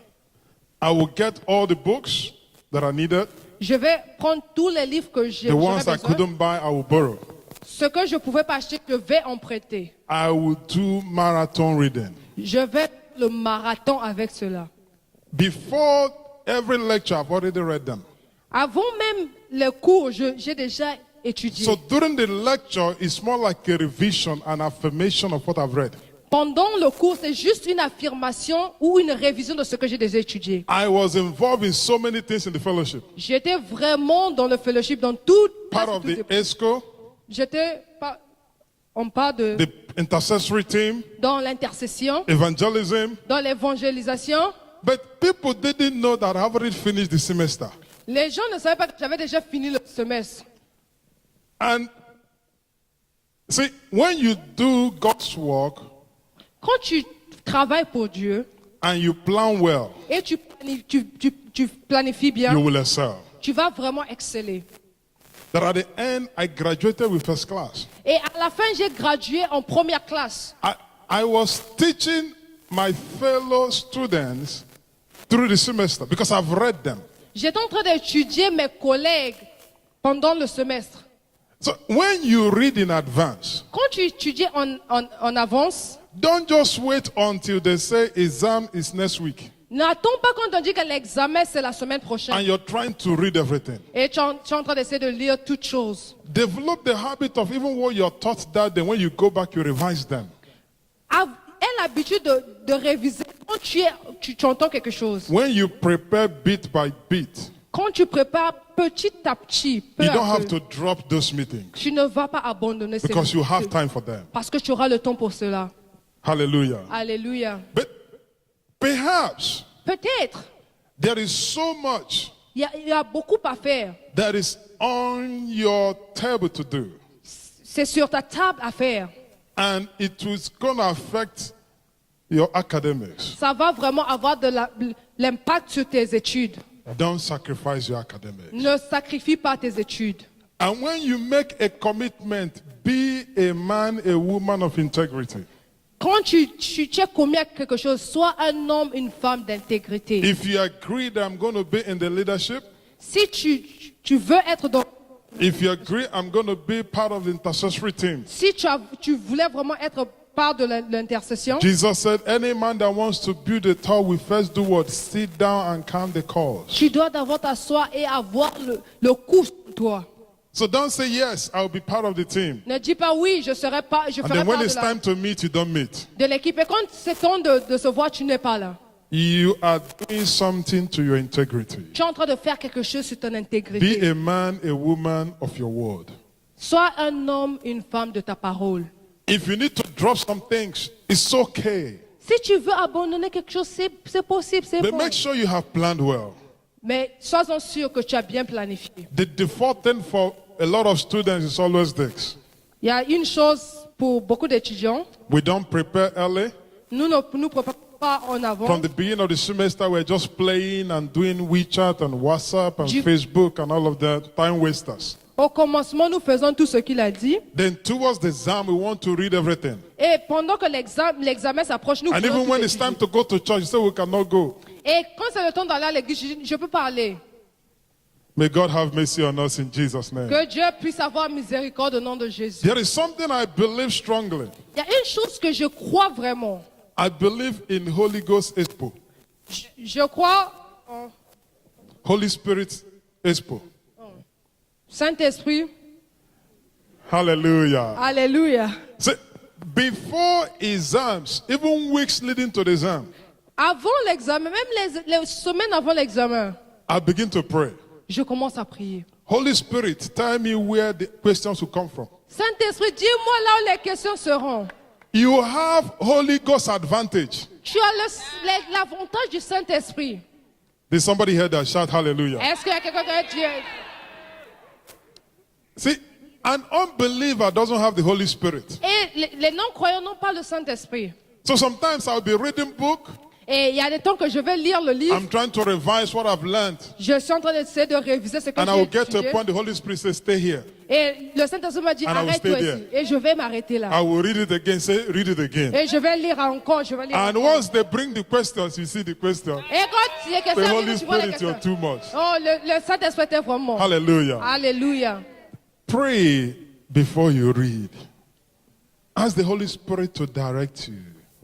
I will get all the books that I needed. je vais prendre tous les livres que The ones j'avais I besoin. couldn't buy, I will borrow. Ce que je ne pouvais pas acheter, je vais emprunter. I will do marathon reading. Je vais le marathon avec cela. Before every lecture, I've already read them. Avant même les cours, j'ai déjà étudié. So during the lecture, it's more like a revision and affirmation of what I've read. Pendant le cours, c'est juste une affirmation ou une révision de ce que j'ai déjà étudié. I was involved in so many things in the fellowship. J'étais vraiment dans le fellowship, dans tout. Part of the ESCO, On parle de the intercessory team, dans l'intercession, evangelism. dans l'évangélisation. But people didn't know that I've already finished the semester. Les gens ne savaient pas que j'avais déjà fini le semestre. And see, when you do God's work Quand tu travailles pour Dieu and you plan well, et tu planifies bien, you will excel. tu vas vraiment exceller. That at the end, I graduated with first class. Et à la fin, j'ai gradué en première classe. I was teaching my fellow students through the semester because I've read them. J'étais en train d'étudier mes collègues pendant le semestre. So when you read in advance, Quand tu étudies en avance, don't just wait until they say exam is next week. N'attends pas quand on dit que l'examen c'est la semaine and prochaine. you're trying to read everything. Et tu es en train d'essayer de lire toutes choses. Develop the habit of even what you're taught that day, when you go back, you revise them. Aie l'habitude de réviser quand tu entends quelque chose. When you prepare bit by bit, Quand tu prépares petit à petit, peu you don't à have peu, to drop those meetings tu ne vas pas abandonner ces because you have meetings. time for them. Parce que tu auras le temps pour cela. Hallelujah. Alléluia. But perhaps Peut-être, there is so much il y a beaucoup à faire. that is on your table to do, C'est sur ta table à faire. and it is going to affect your academics. Ça va vraiment avoir l'impact sur tes études. Don't sacrifice your academics. Ne sacrifie pas tes études. And when you make a commitment, be a man, a woman of integrity. Quand tu es commis à quelque chose, sois un homme, une femme d'intégrité. If you agree that I'm going to be in the leadership, Si tu veux être dans... if you agree I'm going to be part of the intercessory team, Si tu voulais vraiment être part de l'intercession, Jesus said, any man that wants to build a tower will first do what? Sit down and count the cost. tu dois d'abord t'asseoir et avoir le coût sur toi. So don't say, yes, I'll be part of the team. Ne dis pas oui, je And ferai then when part it's time to meet, you don't meet. de l'équipe. Et quand c'est temps de se voir, tu n'es pas là. You are doing something to your integrity. Tu es en train de faire quelque chose sur ton Be intégrité. a man, a woman of your word. Sois un homme, une femme de ta parole. If you need to drop some things, it's okay. Si tu veux abandonner quelque chose, c'est possible, c'est But bon. make sure you have planned well. Mais sois-en sûr que tu as bien planifié. The default thing for a lot of students is always this. Il y a une chose pour beaucoup d'étudiants. We don't prepare early. Nous ne nous préparons pas en avant. From the beginning of the semester, we're just playing and doing WeChat and WhatsApp and Du- Facebook and all of that. Time wasters. Au commencement, nous faisons tout ce qu'il a dit. Then towards the exam, we want to read everything. Et pendant que l'examen s'approche, nous And voulons even tout when it's étudier. time to go to church, you say we cannot go. Et quand c'est le temps d'aller à l'église, je peux parler. May God have mercy on us in Jesus' name. Que Dieu puisse avoir miséricorde au nom de Jésus. There is something I believe strongly. Il y a une chose que je crois vraiment. I believe in Holy Ghost Expo, Je crois en Holy Spirit Expo. Saint-Esprit. Hallelujah. Alléluia. See, before exams, even weeks leading to the exam, Avant l'examen, même les semaines avant l'examen, I begin to pray. je commence à prier. Holy Spirit, tell me where the questions will come from. Saint-Esprit, dis-moi là où les questions seront. You have Holy Ghost advantage. Tu as l'avantage du Saint-Esprit. Did somebody hear that? Shout hallelujah. Est-ce qu'il y a quelqu'un qui a dit? See, an unbeliever doesn't have the Holy Spirit. Et les non-croyants n'ont pas le Saint-Esprit. So sometimes I'll be reading book. Et il y a des temps que je vais lire le livre. I'm trying to revise what I've learned. Je suis en train d'essayer de réviser ce que And I j'ai will get to a étudié. point the Holy Spirit says, stay here. Et le Saint-Esprit m'a dit, And I will arrête-toi stay ici. Et je vais m'arrêter là. I will read it again, say, read it again. Et je vais lire encore, je vais lire And encore. once they bring the questions, you see the question. Et quand il y a The quelqu'un Holy tu vois les Spirit, you're questions. too much. Oh, le Saint-Esprit est vraiment. Hallelujah. Alléluia. Pray before you read. Ask the Holy Spirit to direct you.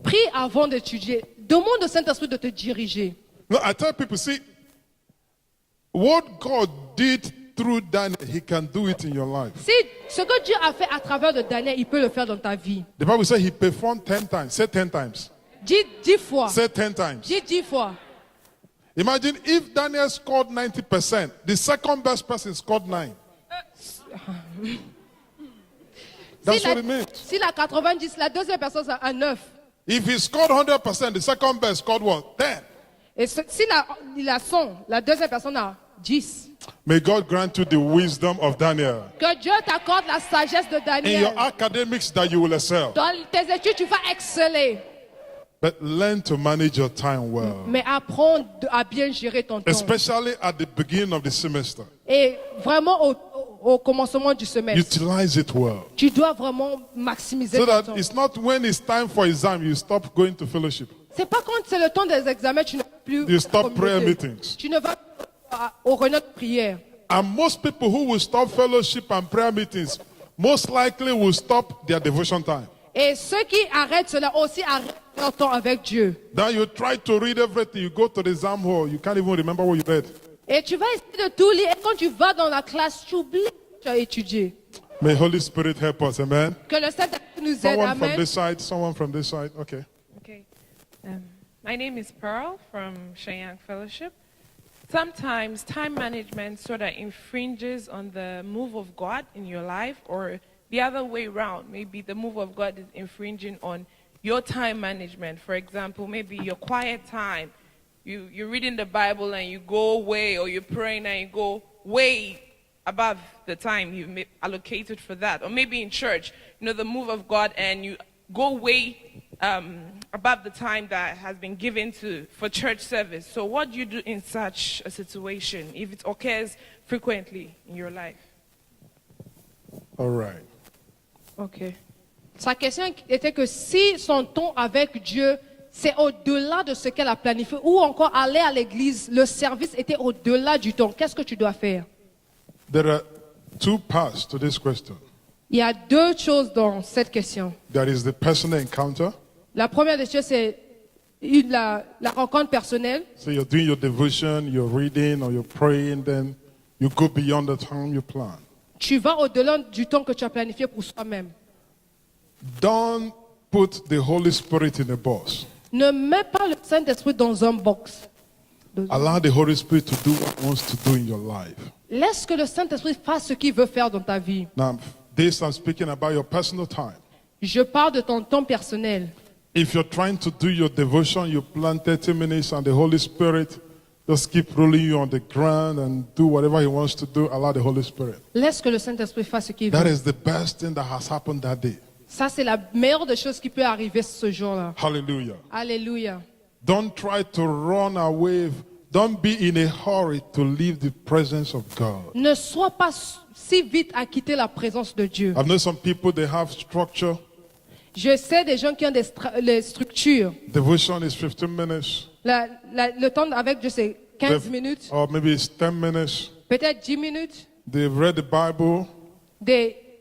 Prie avant d'étudier. Demande au Saint-Esprit de te diriger. No, I tell people, see, what God did through Daniel, He can do it in your life. Si ce que Dieu a fait à travers de Daniel, il peut le faire dans ta vie. The Bible says He performed 10 times. Say 10 times. Dis 10 fois. Say 10 times. Dis 10 fois. Imagine if Daniel scored 90%, the second best person scored 9. That's what it means. S'il a 90, la deuxième personne a un 9. If he scored 100%, the second best scored what? 10. Et il a 100, la deuxième personne a 10. May God grant you the wisdom of Daniel. Que Dieu t'accorde la sagesse de In Daniel. your academics that you will excel. Dans tes études, tu vas exceller. But learn to manage your time well. Mais apprends à bien gérer ton temps. Especially at the beginning of the semester. Et vraiment au commencement du semestre. Utilize it well. Tu dois vraiment maximiser So ton that temps. it's not when it's time for exam, you stop going to fellowship. C'est pas quand c'est le temps des examens, tu ne vas plus. You stop communauté. prayer meetings. Tu ne vas aux réunions de prière. And most people who will stop fellowship and prayer meetings most likely will stop their devotion time. Et ceux qui arrêtent cela aussi arrêtent un temps avec Dieu. Then you try to read everything. You go to the exam hall. You can't even remember what you read. Et tu vas essayer de tout lire. Et quand tu vas dans la classe, tu oublies que tu as étudié. May Holy Spirit help us. Amen. Que le Saint-Esprit nous aide. Someone from Amen. this side. Someone from this side. Okay. Okay. My name is Pearl from Cheyenne Fellowship. Sometimes time management sort of infringes on the move of God in your life, or the other way around. Maybe the move of God is infringing on your time management. For example, maybe your quiet time. You're reading the Bible and you go way, or you're praying and you go way above the time you've allocated for that. Or maybe in church, the move of God, and you go way above the time that has been given for church service. So what do you do in such a situation if it occurs frequently in your life? All right. Ok. Sa question était que si son temps avec Dieu, c'est au-delà de ce qu'elle a planifié, ou encore aller à l'église, le service était au-delà du temps, qu'est-ce que tu dois faire? There are two parts to this question. Il y a deux choses dans cette question. There is the personal encounter. La première des choses, c'est la rencontre personnelle. So you're doing your devotion, you're reading or you're praying, then you go beyond the time you plan. Tu vas au-delà du temps que tu as planifié pour soi-même. Don't put the Holy Spirit in a box. Ne mets pas le Saint-Esprit dans un box. Allow the Holy Spirit to do what he wants to do in your life. Laisse que le Saint-Esprit fasse ce qu'il veut faire dans ta vie. Now, this I'm speaking about your personal time. Je parle de ton temps personnel. If you're trying to do your devotion, you plan 30 minutes and the Holy Spirit just keep rolling you on the ground and do whatever he wants to do, allow the Holy Spirit. Laisse que le Saint-Esprit fasse ce qu'il That veut. is the best thing that has happened that day. Ça, c'est la meilleure des choses qui peut arriver ce jour-là. Hallelujah. Alléluia. Don't try to run away. Don't be in a hurry to leave the presence of God. Ne sois pas si vite à quitter la présence de Dieu. I've known some people, they have structure. Je sais des gens qui ont les structures. Devotion is 15 minutes. Le temps avec Dieu, c'est 15 minutes, Or maybe it's 10 minutes. peut-être 10 minutes. They've read the Bible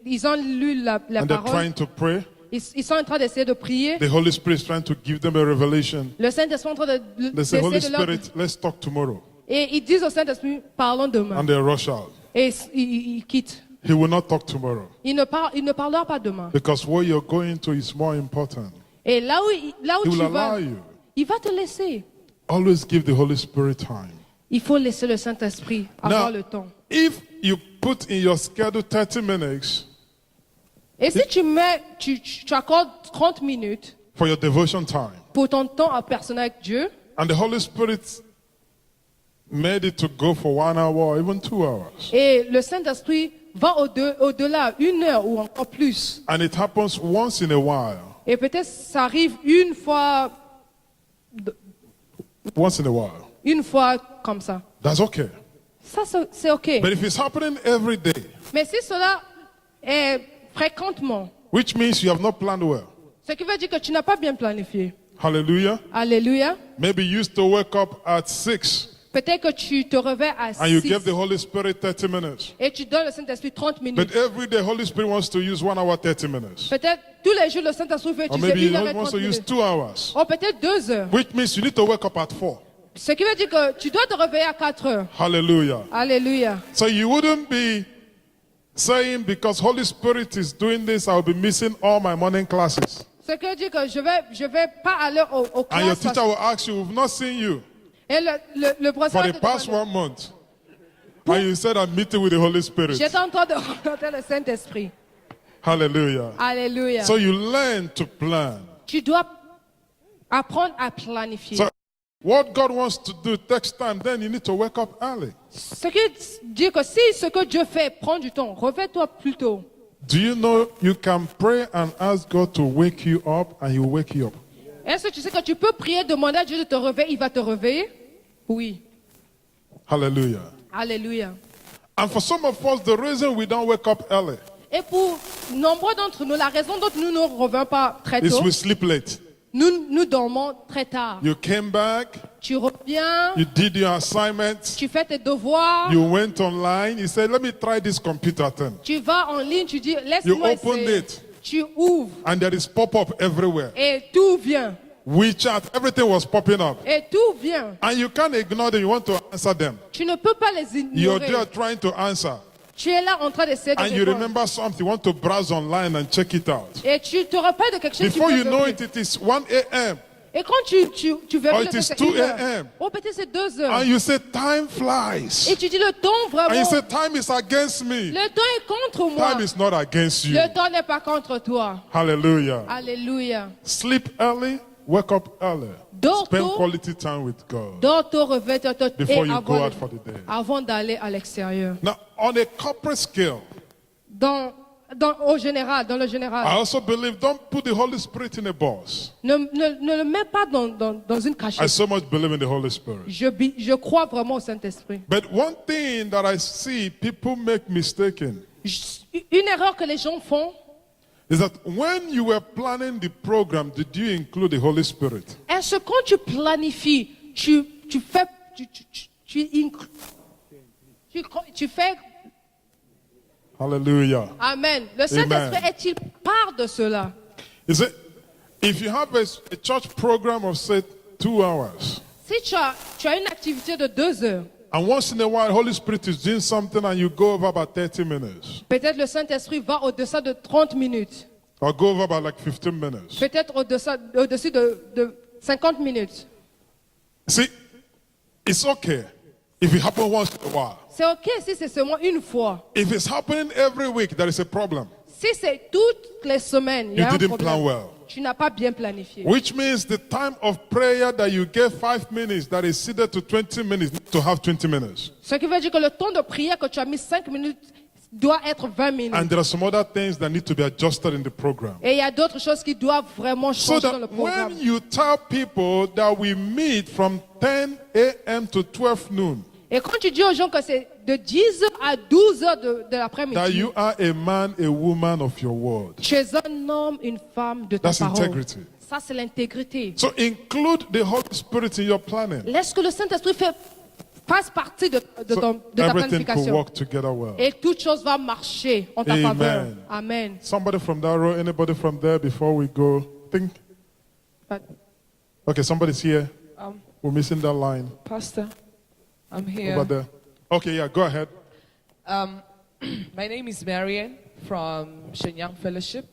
Ils ont lu la and they're parole. trying to pray. Ils sont en train d'essayer de prier. The Holy Spirit is trying to give them a revelation. Le Saint-Esprit est en train They say, Holy d'essayer de leur... Spirit, let's talk tomorrow. Et ils disent au Saint-Esprit, parlons demain. And they rush out. Et ils quittent. He will not talk tomorrow. Ils ne parleront pas demain. Because where you're going to is more important. Et là où He tu will vas, allow you. il va te laisser. Always give the Holy Spirit time. Il faut laisser le Saint-Esprit avoir le temps. If you put in your schedule 30 minutes Et si tu accordes 30 minutes for your devotion time, pour ton temps personnel avec Dieu, and the Holy Spirit made it to go for 1 hour or even 2 hours, et le Saint-Esprit va au-delà, 1 heure ou encore plus, and it happens once in a while, et peut-être ça arrive une fois comme ça. that's okay. Ça, c'est OK. But if it's happening every day, Mais si cela est fréquemment, which means you have not planned well, ce qui veut dire que tu n'as pas bien planifié. hallelujah, Alléluia. maybe you used to wake up at 6 Peut-être que tu te réveilles à and you 6 give the Holy Spirit 30 minutes. et tu donnes le Saint-Esprit 30 minutes. But every day, Holy Spirit wants to use 1 hour, 30 minutes. Peut-être tous les jours, le Saint-Esprit veut Or utiliser maybe 1 heure He et wants 30 to use minutes. 2 hours. Ou peut-être 2 heures. Which means you need to wake up at 4. Ce qui veut dire que tu dois te réveiller à 4 heures. Hallelujah. Alléluia. So you wouldn't be saying, because Holy Spirit is doing this, I'll be missing all my morning classes. Ce qui veut dire que je vais pas aller au And your classe. teacher will ask you, we've not seen you Et le for professeur the te past demande, 1 month. And you said, I'm meeting with the Holy Spirit. j'étais en train de rencontrer le Saint-Esprit. Hallelujah. Alléluia. So you learn to plan. Tu dois apprendre à planifier. So what God wants to do takes time, then you need to wake up early. Ce qui dit que si ce que Dieu fait prend du temps, réveille-toi plus tôt. Do you know you can pray and ask God to wake you up and He will wake you up? Est-ce que tu sais que tu peux prier, demander à Dieu de te réveiller, il va te réveiller? Oui. Hallelujah. Alléluia. And for some of us, the reason we don't wake up early Et pour nombreux d'entre nous, la raison dont nous ne revenons pas très is tôt, we sleep late. nous dormons très tard. You came back, Tu reviens, you did your assignments, tu fais tes devoirs, you went online, you said, let me try this computer thing. tu vas en ligne, tu dis, You laisse-moi opened essayer. it. Tu ouvres And there is pop-up everywhere. et tout vient. WeChat, everything was popping up. Et tout vient. And you can't ignore them, you want to answer them. Tu ne peux pas les You're ignorer. there trying to answer. Tu es là en train d'essayer de And you répondre. remember something, you want to browse online and check it out. Et tu te rappelles de quelque chose Before qui you peut know venir. it, it is 1 a.m. Et quand tu verras Or it que is c'est 2 1 heure. a.m. Oh, peut-être c'est 2 heures. And you say, time flies. Et tu dis le temps And vraiment. you say, time is against me. Le temps est contre moi. Time is not against you. Le temps n'est pas contre toi. Hallelujah. Alléluia. Sleep early, wake up early. Dors Spend tôt. quality time with God. Dors tôt, réveille-toi tôt. Before Et you go out for the day. avant d'aller à l'extérieur. Now, on a corporate scale, Dans le I général. also believe don't put the Holy Spirit in a box. Ne le mets pas dans une I cachette. so much believe in the Holy Spirit. Je crois vraiment au Saint-Esprit. But one thing that I see people make mistaken Une erreur que les gens font, is that when you were planning the program, did you include the Holy Spirit? est-ce que quand tu planifies, tu fais. Hallelujah. Amen. Le Saint-Esprit est-il part de cela? You see, if you have a church program of, say, 2 hours, Si tu as une activité de 2 heures, and once in a while, Holy Spirit is doing something and you go over about 30 minutes, peut-être le Saint-Esprit va au-dessus de 30 minutes. or go over about like 15 minutes. Peut-être au-dessus de 50 minutes. See, it's okay if it happens once in a while. C'est OK si c'est seulement une fois. If it's happening every week, there is a problem. Si c'est toutes les semaines, il y You a un didn't plan problème. well. Tu n'as pas bien planifié. Which means the time of prayer that you gave 5 minutes, that is seated to 20 minutes, need to have 20 minutes. Ce qui veut dire que le temps de prière que tu as mis 5 minutes doit être 20 minutes. And there are some other things that need to be adjusted in the program. Et il y a d'autres choses qui doivent vraiment So changer dans le that programme. when you tell people that we meet from 10 a.m. to 12 noon, Et quand tu dis aux gens que c'est de 10h à 12h de that l'après-midi, you are a man, a woman of your word. tu es un homme, une femme de ta That's parole. integrity. Ça, c'est l'intégrité. So include the Holy Spirit in your planning. Laisse que le Saint-Esprit fasse partie de So ta everything could planification. work together well. Et toute chose va marcher en ta Amen. faveur. Amen. Somebody from that row, anybody from there before we go? Think. But- Okay, somebody's here. We're missing that line Pastor, I'm over here. there. Okay, yeah, go ahead. My name is Marian from Shenyang Fellowship.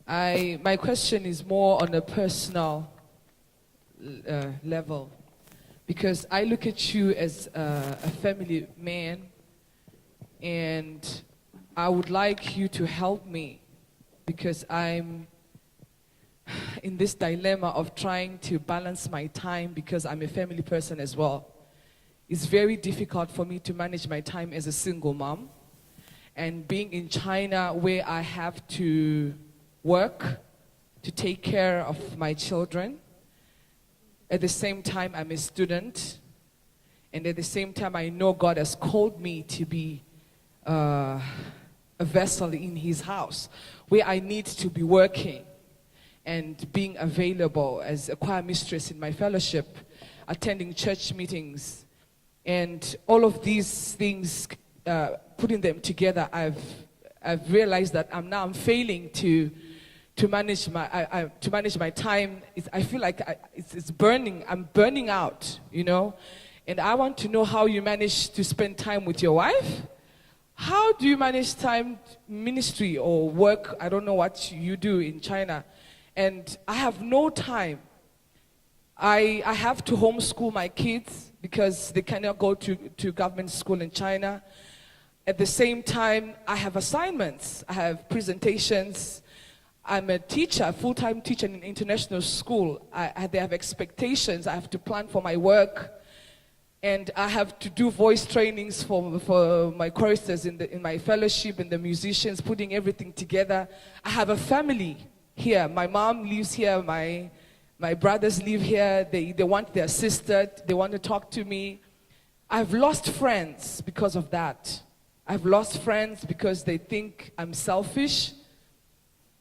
My question is more on a personal level, because I look at you as a family man, and I would like you to help me, because I'm in this dilemma of trying to balance my time, because I'm a family person as well. It's very difficult for me to manage my time as a single mom, and being in China where I have to work to take care of my children. At the same time, I'm a student, and at the same time, I know God has called me to be a vessel in His house, where I need to be working and being available as a choir mistress in my fellowship, attending church meetings, and all of these things, putting them together, I've realized that I'm failing to manage my time. I feel like it's burning. I'm burning out, you know. And I want to know how you manage to spend time with your wife. How do you manage time, ministry or work? I don't know what you do in China. And I have no time. I have to homeschool my kids because they cannot go to government school in China. At the same time, I have assignments. I have presentations. I'm a teacher, a full-time teacher in an international school. They have expectations. I have to plan for my work. And I have to do voice trainings for my choristers in my fellowship and the musicians, putting everything together. I have a family here. My mom lives here. My brothers live here. They want their sister. They want to talk to me. I've lost friends because of that. I've lost friends because they think I'm selfish,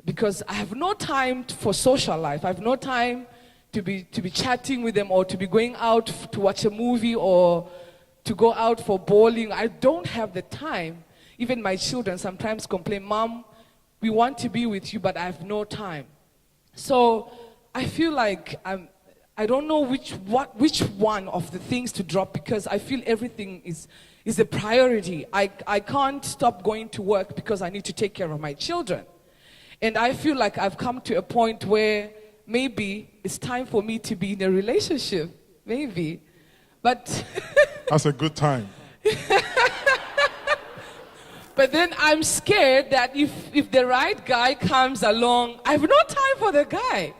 because I have no time for social life. I have no time to be chatting with them or to be going out to watch a movie or to go out for bowling. I don't have the time. Even my children sometimes complain, Mom, we want to be with you, but I have no time. So I feel like I don't know which one of the things to drop because I feel everything is a priority. I can't stop going to work because I need to take care of my children. And I feel like I've come to a point where maybe it's time for me to be in a relationship. Maybe. But That's a good time. but then I'm scared that if the right guy comes along, I have no time for the guy.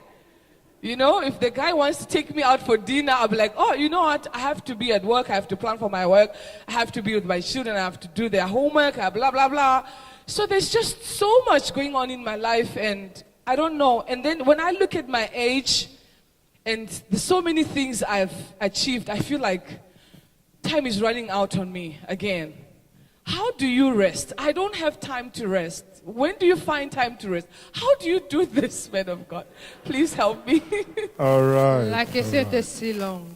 You know, if the guy wants to take me out for dinner, I'll be like, oh, you know what? I have to be at work. I have to plan for my work. I have to be with my children. I have to do their homework, blah, blah, blah. So there's just so much going on in my life, and I don't know. And then when I look at my age and there's so many things I've achieved, I feel like time is running out on me again. How do you rest? I don't have time to rest. When do you find time to rest? How do you do this, man of God? Please help me. All right. La question était si longue.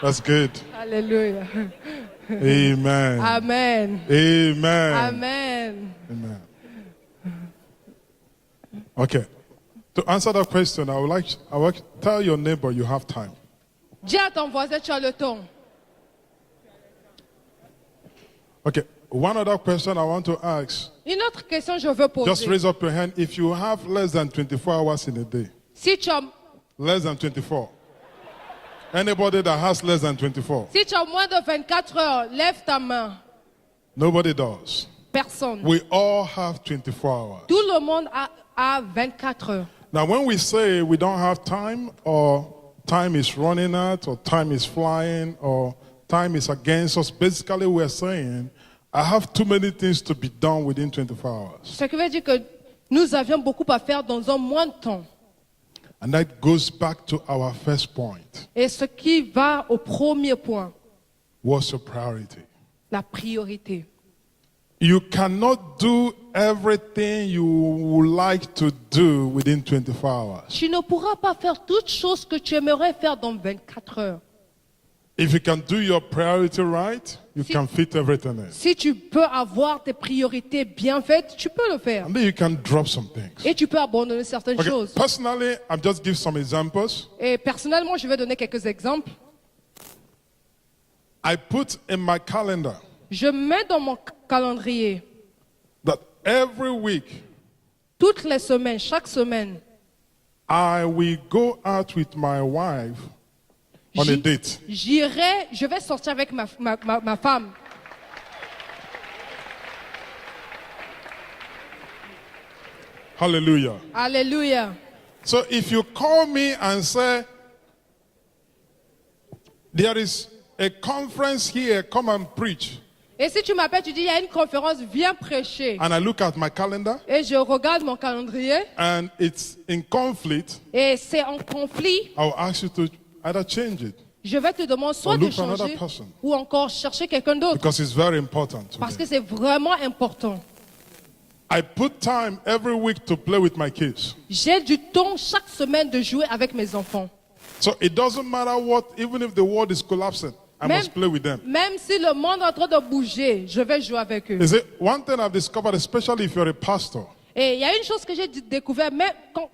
That's good. Alléluia. Amen. Amen. Amen. Amen. Amen. Okay. To answer that question, I would like to tell your neighbor you have time. Dis à ton voisin, tu as le temps. Okay. One other question I want to ask. Une autre question je veux Just poser. raise up your hand if you have less than 24 hours in a day. Si tu as Less than 24. Anybody that has less than 24? Si tu as moins de 24 heures, lève ta main. Nobody does. Personne. We all have 24 hours. Tout le monde a 24 heures. Now, when we say we don't have time, or time is running out, or time is flying, or time is against us, basically we're saying, I have too many things to be done within 24 hours. Ce qui veut dire que nous avions beaucoup à faire dans un moins de temps. And that goes back to our first point. Et ce qui va au premier point, What's your priority? la priorité. You cannot do everything you would like to do within 24 hours. Tu ne pourras pas faire toutes choses que tu aimerais faire dans 24 heures. If you can do your priority right, you Si- can fit everything in. Si tu peux avoir tes priorités bien faites, tu peux le faire. And then you can drop some things. Et tu peux abandonner certaines Okay, choses. personally, I'll just give some examples. Et personnellement, je vais donner quelques exemples. I put in my calendar Je mets dans mon calendrier, that every week toutes les semaines, chaque semaine, I will go out with my wife on a date. je vais sortir avec ma femme. Hallelujah. Alléluia. So if you call me and say, there is a conference here, come and preach, Et si tu m'appelles, tu dis, il y a une conférence, viens prêcher. and I look at my calendar Et je regarde mon calendrier, and it's in conflict, et c'est en conflit, I'll ask you to either change it je vais te demander soit Or de look for another changer person. ou encore chercher quelqu'un d'autre. because it's very important to Parce me. que c'est vraiment important. I put time every week to play with my kids. J'ai du temps chaque semaine de jouer avec mes enfants. So it doesn't matter what, even if the world is collapsing, I Même, must play with them. même si le monde est en train de bouger, je vais jouer avec eux. Is it one thing I've discovered, especially if you're a pastor? Et il y a une chose que j'ai découvert,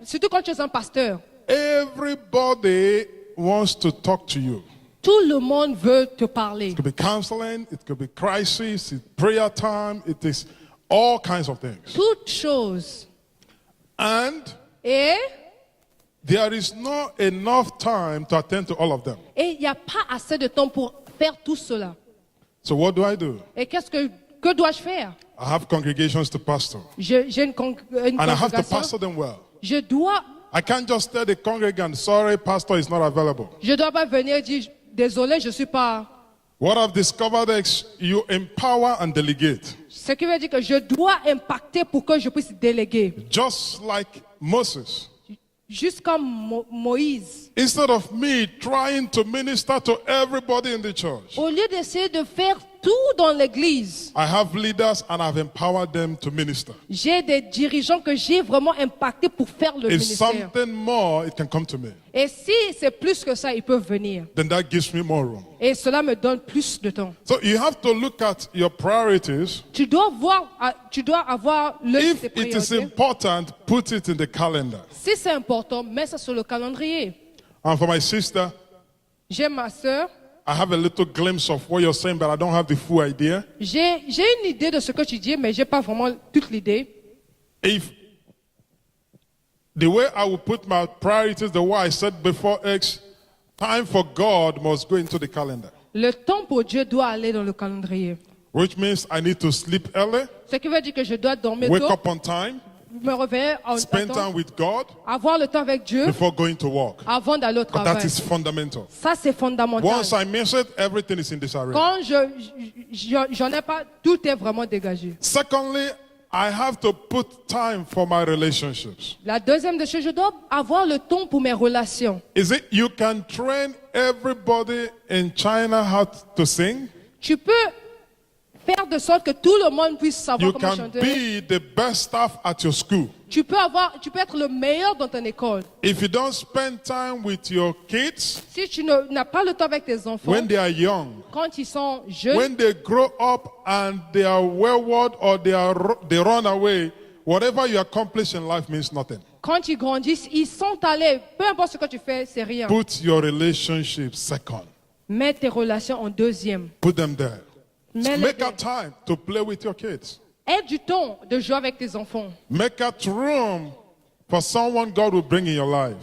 surtout quand tu es un pasteur. Everybody wants to talk to you. Tout le monde veut te parler. It could be counseling, it could be crisis, it's prayer time, it is all kinds of things. Toutes choses. And Et there is not enough time to attend to all of them. il n'y a pas assez de temps pour faire tout cela. So what do I do? Et que dois-je faire? I have congregations to pastor. J'ai une And I have to congrégation. pastor them well. Je dois I can't just tell the congregant, sorry, pastor is not available. pas venir dire, désolé, je suis pas. What I've discovered is you empower and delegate. Ce qui veut dire que je dois impacter pour que je puisse déléguer. Just like Moses. Juste comme Moïse. Instead of me trying to minister to everybody in the church, Au lieu d'essayer de faire Partout dans l'église, I have leaders and I've empowered them to minister. j'ai des dirigeants que j'ai vraiment impactés pour faire le If ministère. something more, it can come to me. Et si c'est plus que ça, ils peuvent venir. Then that gives me more room. Et cela me donne plus de temps. So you have to look at your priorities. Tu dois avoir le If tes it is priorités. important, put it in the calendar. Si c'est important, mets ça sur le calendrier. And for my sister, J'ai ma sœur. I have a little glimpse of what you're saying, but I don't have the full idea. J'ai une idée de ce que tu dis, mais j'ai pas vraiment toute l'idée. If the way I will put my priorities, the way I said before X, time for God must go into the calendar. Le temps pour Dieu doit aller dans le calendrier. Which means I need to sleep early, Ce qui veut dire que je dois dormir wake tôt, up on time, me réveiller en spend temps, time with God avoir le temps avec Dieu before going to work. avant d'aller au But that travail. is fundamental. Ça, c'est fondamental. Once I miss it, everything is in disarray. Quand j'en ai pas, tout est vraiment dégagé. Secondly, I have to put time for my relationships. La deuxième des choses, je dois avoir le temps pour mes relations. Is it you can train everybody in China how to sing? Tu peux faire de sorte que tout le monde puisse savoir You comment can chanter. be the best staff at your school. Tu peux être le meilleur dans ton école. If you don't spend time with your kids Si tu n'as pas le temps avec tes enfants, when they are young, quand ils sont jeunes, when they grow up and they are wayward or they run away, whatever you accomplish in life means nothing. quand ils grandissent, ils sont allés. Peu importe ce que tu fais, c'est rien. Put your relationships second. Mets tes relations en deuxième. Put them there. Mets-les Make there. out time to play with your kids. Aie du temps de jouer avec tes enfants. Make out room for someone God will bring in your life.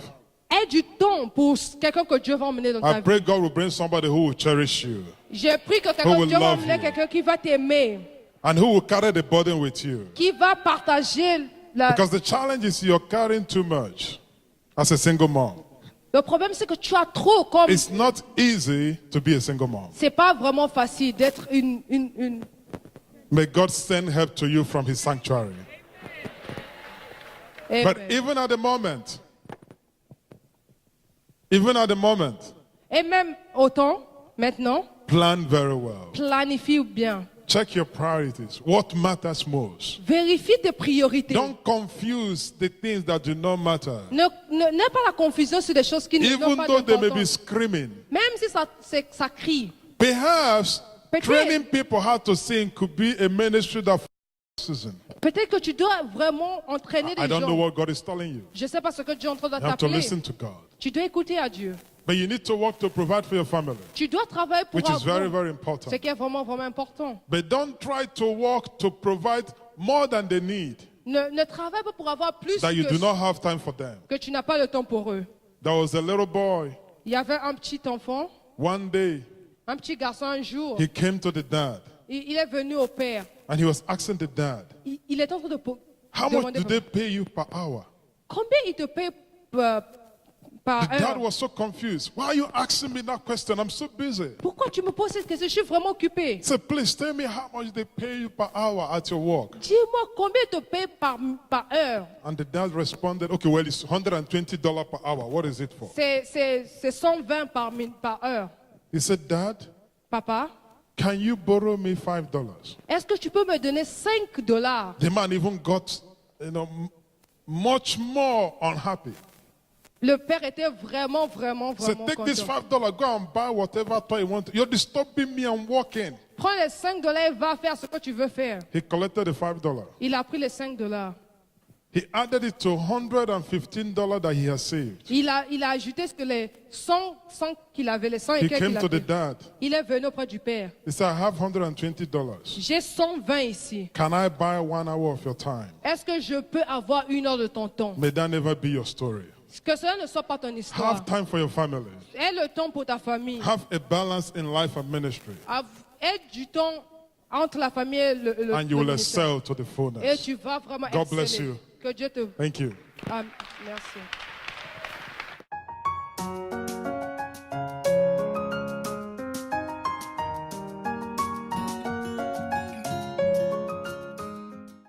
Aie du temps pour quelqu'un que Dieu va emmener dans ta I vie. pray God will bring somebody who will cherish you J'ai pris que Who will Dieu va love emmener you. quelqu'un qui va t'aimer, and who will carry the burden with you. qui va partager la... Because the challenge is you're carrying too much as a single mom. Le problème, c'est que tu as trop comme... It's not easy to be a single mom. C'est pas vraiment facile d'être une... May God send help to you from his sanctuary. But Amen. even at the moment, Et même autant, maintenant, plan very well. planifie bien. Check your priorities. What matters most? Vérifie tes priorités. Don't confuse the things that do not matter. N'aie pas la confusion sur des choses qui n'ont Even pas though they may be d'importance. screaming. Même si ça crie. Perhaps Peut-être. training people how to sing could be a ministry that season. Peut-être que tu dois vraiment entraîner I des don't know gens. what God is telling you. Je ne sais pas ce que Dieu est en train de You have to t'appeler. listen to God. Tu dois écouter à Dieu. But you need to work to provide for your family, Tu dois travailler pour which is very, avoir very ce important. qui est vraiment, vraiment important. But don't try to work to provide more than they need, Ne travaille pas pour avoir plus that you do que, not have time for them. que tu n'as pas le temps pour eux. There was a little boy, Il y avait un petit enfant, one day, un petit garçon un jour. he came to the dad, Il est venu au père. and he was asking the dad, Il est en train de how much demander do they pay you per hour? combien il te paye par The dad heure. was so confused. Why are you asking me that question? I'm so busy. Pourquoi tu me poses cette question? Je suis vraiment occupé. He said, please tell me how much they pay you per hour at your work. Dis-moi combien il te paye par heure. And the dad responded, okay, well, it's $120 per hour. What is it for? C'est 120 par heure. He said, Dad, Papa, can you borrow me $5? est-ce que tu peux me donner 5 dollars? The man even got, much more unhappy. Le père était vraiment, vraiment, He said, vraiment take this content. $5, go and buy whatever toy you want. You're disturbing me, I'm working. Prends les 5 dollars et va faire ce que tu veux faire. He collected the $5. Il a pris les 5 dollars. He added it to $115 that he had saved. Il a ajouté ce que les 100 qu'il avait, les 100 et He quelques came qu'il to the avait. dad. Il est venu auprès du père. He said, I have $120. J'ai 120 ici. Can I buy 1 hour of your time? Est-ce que je peux avoir 1 heure de ton temps? May that never be your story. Que cela ne soit pas ton histoire. Have time for your family. Aie le temps pour ta famille. Have a balance in life and ministry. Aie du temps entre la famille et le And you will ministère. excel to the Et fullness. tu vas vraiment God bless exceller. you. Que Dieu te... Thank you. Ah, merci.